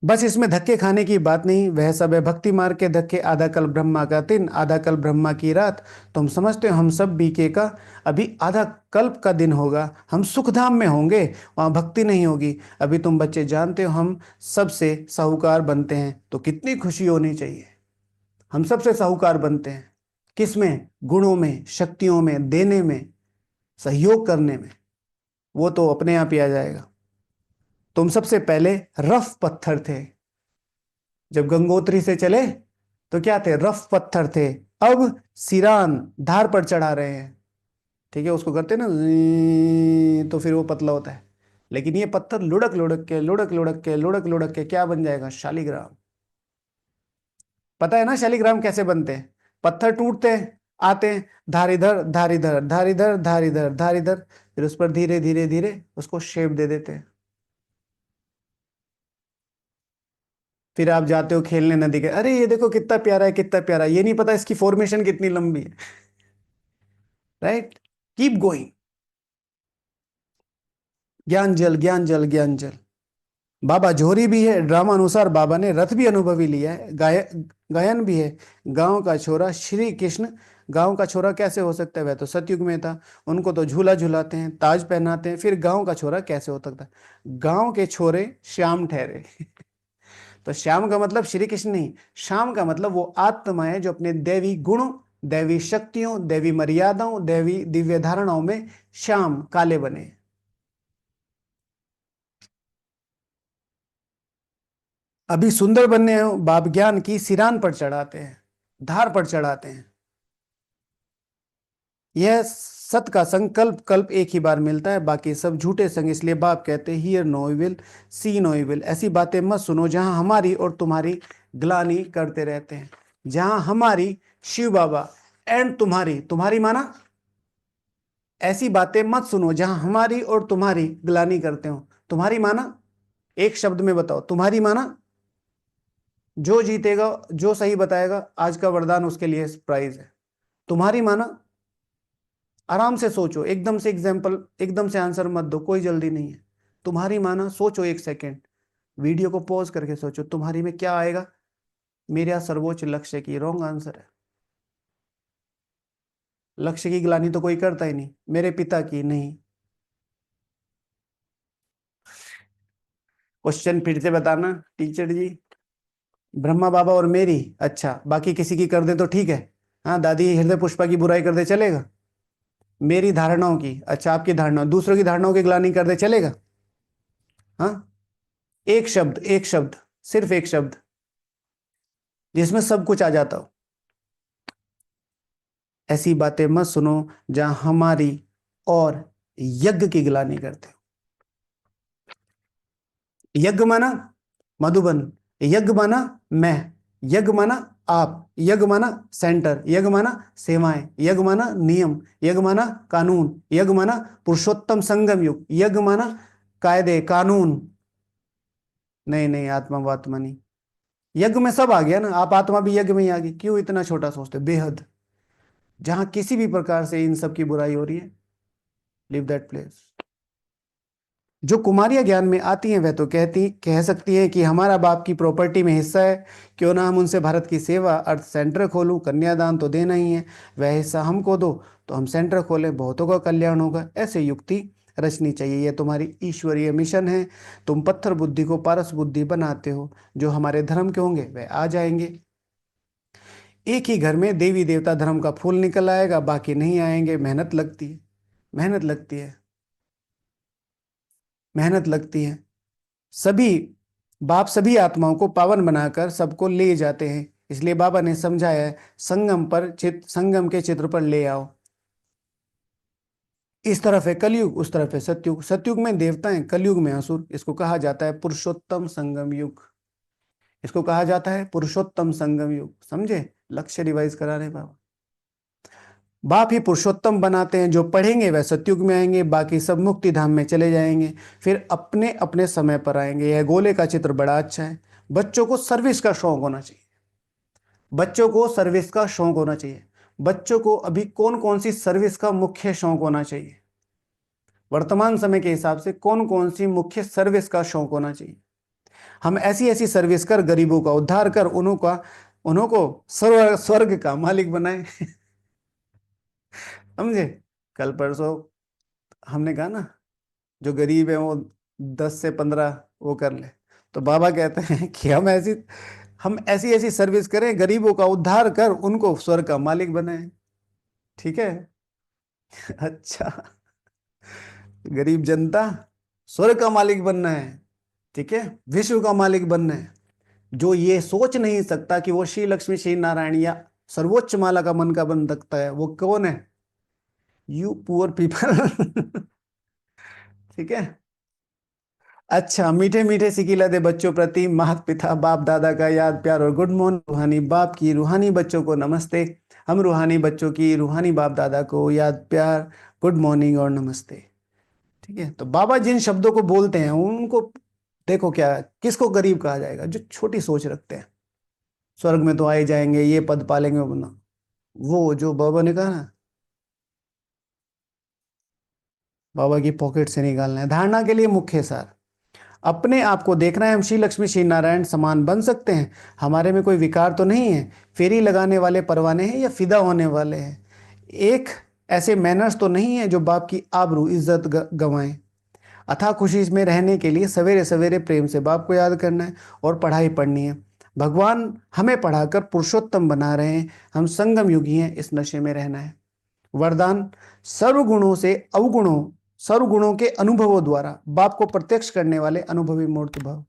बस इसमें धक्के खाने की बात नहीं, वह सब है भक्ति मार्ग के धक्के, आधा कल ब्रह्मा का दिन, आधा कल ब्रह्मा की रात। तुम समझते हो हम सब बीके का, अभी आधा कल्प का दिन होगा, हम सुखधाम में होंगे, वहां भक्ति नहीं होगी। अभी तुम बच्चे जानते हो हम सबसे साहूकार बनते हैं, तो कितनी खुशी होनी चाहिए। हम सबसे साहूकार बनते हैं किसमें, गुणों में, शक्तियों में, देने में, सहयोग करने में, वो तो अपने आप ही आ जाएगा। तुम सबसे पहले रफ पत्थर थे, जब गंगोत्री से चले तो क्या थे, रफ पत्थर थे। अब सिरान धार पर चढ़ा रहे हैं, ठीक है, उसको करते हैं ना तो फिर वो पतला होता है। लेकिन ये पत्थर लुढ़क लुढ़क के लुढ़क लुढ़क के लुढ़क लुढ़क के क्या बन जाएगा, शालिग्राम। पता है ना शालिग्राम कैसे बनते हैं, पत्थर टूटते हैं, आते हैं, धार इधर धार इधर धार इधर धार इधर धार इधर, फिर उस पर धीरे धीरे धीरे उसको शेप दे देते हैं। फिर आप जाते हो खेलने नदी के, अरे ये देखो कितना प्यारा है, कितना प्यारा, ये नहीं पता इसकी फॉर्मेशन कितनी लंबी है। Right, keep going. ज्ञान जल ज्ञान जल ज्ञान जल। बाबा जोहरी भी है, ड्रामा अनुसार बाबा ने रथ भी अनुभवी लिया है, गायन भी है। गांव का छोरा श्री कृष्ण, गांव का छोरा कैसे हो सकता है, वह तो सतयुग में था, उनको तो झूला झूलाते हैं, ताज पहनाते हैं, फिर गांव का छोरा कैसे हो सकता है। गांव के छोरे श्याम ठहरे। तो श्याम का मतलब श्री कृष्ण नहीं, श्याम का मतलब वो आत्मा है जो अपने दैवी गुणों, दैवी शक्तियों, दैवी मर्यादाओं, दैवी दिव्य धारणाओं में श्याम काले बने। अभी सुंदर बनने हो, बाप ज्ञान की सिरान पर चढ़ाते हैं, धार पर चढ़ाते हैं। यह सत का संकल्प कल्प एक ही बार मिलता है, बाकी सब झूठे संग, इसलिए बाप कहते हैं hear no evil see no evil. ऐसी बातें मत सुनो जहां हमारी और तुम्हारी ग्लानी करते रहते हैं, जहां हमारी शिव बाबा एंड तुम्हारी, तुम्हारी माना, ऐसी बातें मत सुनो जहां हमारी और तुम्हारी ग्लानी करते हो। तुम्हारी माना, एक शब्द में बताओ, तुम्हारी माना। जो जीतेगा, जो सही बताएगा, आज का वरदान उसके लिए प्राइज है। तुम्हारी माना, आराम से सोचो, एकदम से एग्जाम्पल, एकदम से आंसर मत दो, कोई जल्दी नहीं है। तुम्हारी माना, सोचो एक सेकेंड, वीडियो को पॉज करके सोचो, तुम्हारी में क्या आएगा। मेरा सर्वोच्च लक्ष्य की रॉन्ग आंसर है। लक्ष्य की ग्लानि तो कोई करता ही नहीं, मेरे पिता की नहीं। क्वेश्चन फिर से बताना टीचर जी। ब्रह्मा बाबा और मेरी, अच्छा बाकी किसी की कर दे तो ठीक है। हाँ, दादी हृदय पुष्पा की बुराई कर दे चलेगा? मेरी धारणाओं की, अच्छा आपकी धारणा, दूसरों की धारणाओं की ग्लानि कर दे चलेगा? हाँ, एक शब्द, एक शब्द, सिर्फ एक शब्द जिसमें सब कुछ आ जाता हो। ऐसी बातें मत सुनो जहां हमारी और यज्ञ की ग्लानि करते हो। यज्ञ माना मधुबन, यज्ञ माना मैं, यज्ञ माना आप, यज्ञ माना सेंटर, यज्ञ माना सेवाएं, यज्ञ माना नियम, यज्ञ माना कानून, यज्ञ माना पुरुषोत्तम संगम युग, यज्ञ माना कायदे कानून। नहीं नहीं, आत्मा वात्मा नहीं। यज्ञ में सब आ गया ना, आप आत्मा भी यज्ञ में ही आ गई। क्यों इतना छोटा सोचते? बेहद, जहां किसी भी प्रकार से इन सब की बुराई हो रही है, लिव दैट प्लेस। जो कुमारियां ज्ञान में आती हैं वह तो कह सकती है कि हमारा बाप की प्रॉपर्टी में हिस्सा है, क्यों ना हम उनसे भारत की सेवा अर्थ सेंटर खोलूं, कन्यादान तो देना ही है, वह हिस्सा हमको दो तो हम सेंटर खोलें, बहुतों का कल्याण होगा। ऐसे युक्ति रचनी चाहिए। यह तुम्हारी ईश्वरीय मिशन है। तुम पत्थर बुद्धि को पारस बुद्धि बनाते हो। जो हमारे धर्म के होंगे वह आ जाएंगे। एक ही घर में देवी देवता धर्म का फूल निकल आएगा, बाकी नहीं आएंगे। मेहनत लगती है, मेहनत लगती है, मेहनत लगती है। सभी बाप सभी आत्माओं को पावन बनाकर सबको ले जाते हैं। इसलिए बाबा ने समझाया है, संगम के चित्र पर ले आओ। इस तरफ है कलयुग, उस तरफ है सतयुग। सतयुग में देवता हैं, कलयुग में असुर। इसको कहा जाता है पुरुषोत्तम संगम युग। इसको कहा जाता है पुरुषोत्तम संगम युग। समझे? लक्ष्य रिवाइज करा रहे बाबा। बाप ही पुरुषोत्तम बनाते हैं। जो पढ़ेंगे वह सतयुग में आएंगे, बाकी सब मुक्ति धाम में चले जाएंगे, फिर अपने अपने समय पर आएंगे। यह गोले का चित्र बड़ा अच्छा है। बच्चों को सर्विस का शौक होना चाहिए। बच्चों को सर्विस का शौक होना चाहिए। बच्चों को अभी कौन कौन सी सर्विस का मुख्य शौक होना चाहिए? वर्तमान समय के हिसाब से कौन कौन सी मुख्य सर्विस का शौक होना चाहिए? हम ऐसी ऐसी सर्विस कर, गरीबों का उद्धार कर, उन्हों को स्वर्ग का मालिक बनाए। समझे? कल परसों हमने कहा ना, जो गरीब है वो 10 से 15 वो कर ले। तो बाबा कहते हैं कि हम ऐसी ऐसी सर्विस करें, गरीबों का उद्धार कर उनको स्वर्ग का मालिक बनाए। ठीक है? अच्छा, गरीब जनता स्वर्ग का मालिक बनना है। ठीक है? विश्व का मालिक बनना है। जो ये सोच नहीं सकता कि वो श्री लक्ष्मी श्री नारायण या सर्वोच्च माला का मन का बन सकता है, वो कौन है? You poor people. ठीक है? अच्छा, मीठे मीठे सिकीला दे बच्चों प्रति माता पिता बाप दादा का याद प्यार और गुड मॉर्निंग। रूहानी बाप की रूहानी बच्चों को नमस्ते। हम रूहानी बच्चों की रूहानी बाप दादा को याद प्यार, गुड मॉर्निंग और नमस्ते। ठीक है? तो बाबा जिन शब्दों को बोलते हैं उनको देखो, क्या किसको गरीब कहा जाएगा? जो छोटी सोच रखते हैं। स्वर्ग में तो आए जाएंगे, ये पद पालेंगे, वो जो बाबा ने कहा ना, बाबा की पॉकेट से निकालना है। धारणा के लिए मुख्य सार, अपने आप को देखना है। हम श्री लक्ष्मी श्री नारायण समान बन सकते हैं। हमारे में कोई विकार तो नहीं है। फेरी लगाने वाले परवाने हैं या फिदा होने वाले हैं? एक ऐसे मैनर्स तो नहीं है जो बाप की आबरू इज्जत गंवाएं। अथा खुशी में रहने के लिए सवेरे सवेरे प्रेम से बाप को याद करना है और पढ़ाई पढ़नी है। भगवान हमें पढ़ाकर पुरुषोत्तम बना रहे हैं। हम संगम युगी हैं, इस नशे में रहना है। वरदान, सर्वगुणों से अवगुणों, सर्वगुणों के अनुभवों द्वारा बाप को प्रत्यक्ष करने वाले अनुभवी मूर्त भाव।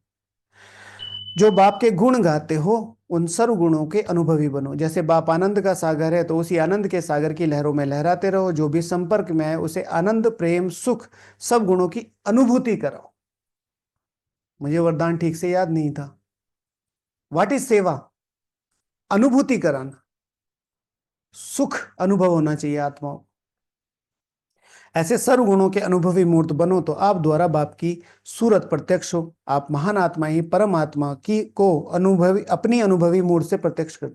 जो बाप के गुण गाते हो उन सर्वगुणों के अनुभवी बनो। जैसे बाप आनंद का सागर है तो उसी आनंद के सागर की लहरों में लहराते रहो। जो भी संपर्क में है उसे आनंद प्रेम सुख सब गुणों की अनुभूति कराओ। मुझे वरदान ठीक से याद नहीं था। व्हाट इज सेवा? अनुभूति कराना, सुख अनुभव होना चाहिए आत्माओं। ऐसे सर्व गुणों के अनुभवी मूर्त बनो तो आप द्वारा बाप की सूरत प्रत्यक्ष हो। आप महान आत्मा ही परमात्मा की को अनुभवी, अपनी अनुभवी मूर्त से प्रत्यक्ष कर,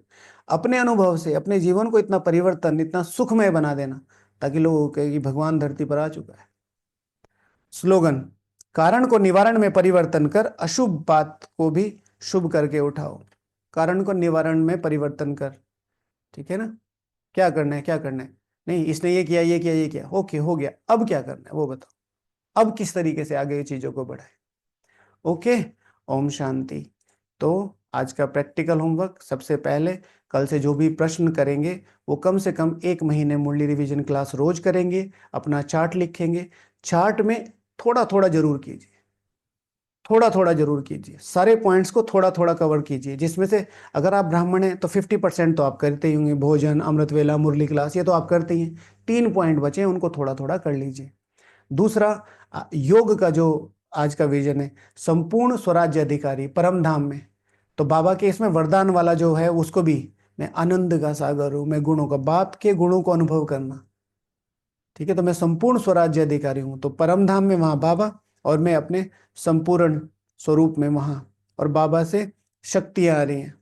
अपने अनुभव से अपने जीवन को इतना परिवर्तन, इतना सुखमय बना देना ताकि लोग कहे कि भगवान धरती पर आ चुका है। स्लोगन, कारण को निवारण में परिवर्तन कर, अशुभ बात को भी शुभ करके उठाओ। कारण को निवारण में परिवर्तन कर। ठीक है ना? क्या करना है, क्या करना है? नहीं, इसने ये किया, ये किया, ये किया, ओके हो गया, अब क्या करना है वो बताओ। अब किस तरीके से आगे चीजों को बढ़ाए? ओके, ओम शांति। तो आज का प्रैक्टिकल होमवर्क, सबसे पहले कल से जो भी प्रश्न करेंगे वो कम से कम 1 महीने मुरली रिवीजन क्लास रोज करेंगे, अपना चार्ट लिखेंगे। चार्ट में थोड़ा थोड़ा जरूर कीजिए, थोड़ा थोड़ा जरूर कीजिए, सारे पॉइंट्स को थोड़ा थोड़ा कवर कीजिए, जिसमें से अगर आप ब्राह्मण हैं तो 50% तो आप करते ही होंगे, भोजन, अमृत वेला, मुरली क्लास, ये तो आप करते ही हैं। 3 पॉइंट बचे हैं, उनको थोड़ा थोड़ा कर लीजिए। दूसरा, योग का जो आज का विजन है, संपूर्ण स्वराज्य अधिकारी परम धाम में, तो बाबा के इसमें वरदान वाला जो है उसको भी, मैं आनंद का सागर हूँ, मैं गुणों का, बाप के गुणों को अनुभव करना। ठीक है, तो मैं संपूर्ण स्वराज्य अधिकारी हूँ, तो परम धाम में वहां बाबा, और मैं अपने संपूर्ण स्वरूप में वहां, और बाबा से शक्तियां आ रही हैं,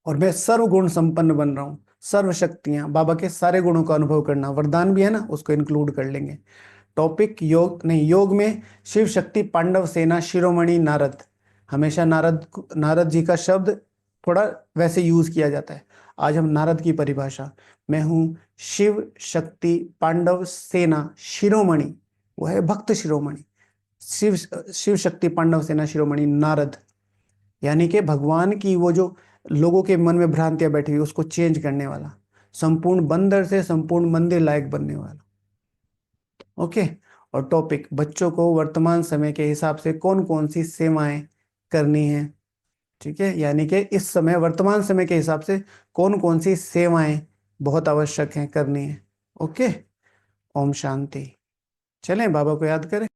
और मैं सर्वगुण संपन्न बन रहा हूँ। सर्व शक्तियां, बाबा के सारे गुणों का अनुभव करना, वरदान भी है ना, उसको इंक्लूड कर लेंगे। टॉपिक योग नहीं, योग में शिव शक्ति पांडव सेना शिरोमणि नारद। हमेशा नारद जी का शब्द थोड़ा वैसे यूज किया जाता है। आज हम नारद की परिभाषा, मैं हूं शिव शक्ति पांडव सेना शिरोमणि, वो है भक्त शिरोमणि। शिव शिव शक्ति पांडव सेना शिरोमणि नारद, यानी कि भगवान की वो जो लोगों के मन में भ्रांतियां बैठी हुई उसको चेंज करने वाला, संपूर्ण बंदर से संपूर्ण मंदिर लायक बनने वाला। ओके। और टॉपिक, बच्चों को वर्तमान समय के हिसाब से कौन कौन सी सेवाएं करनी है। ठीक है, यानी कि इस समय वर्तमान समय के हिसाब से कौन कौन सी सेवाएं बहुत आवश्यक हैं करनी है। ओके, ओम शांति। चलें बाबा को याद करें।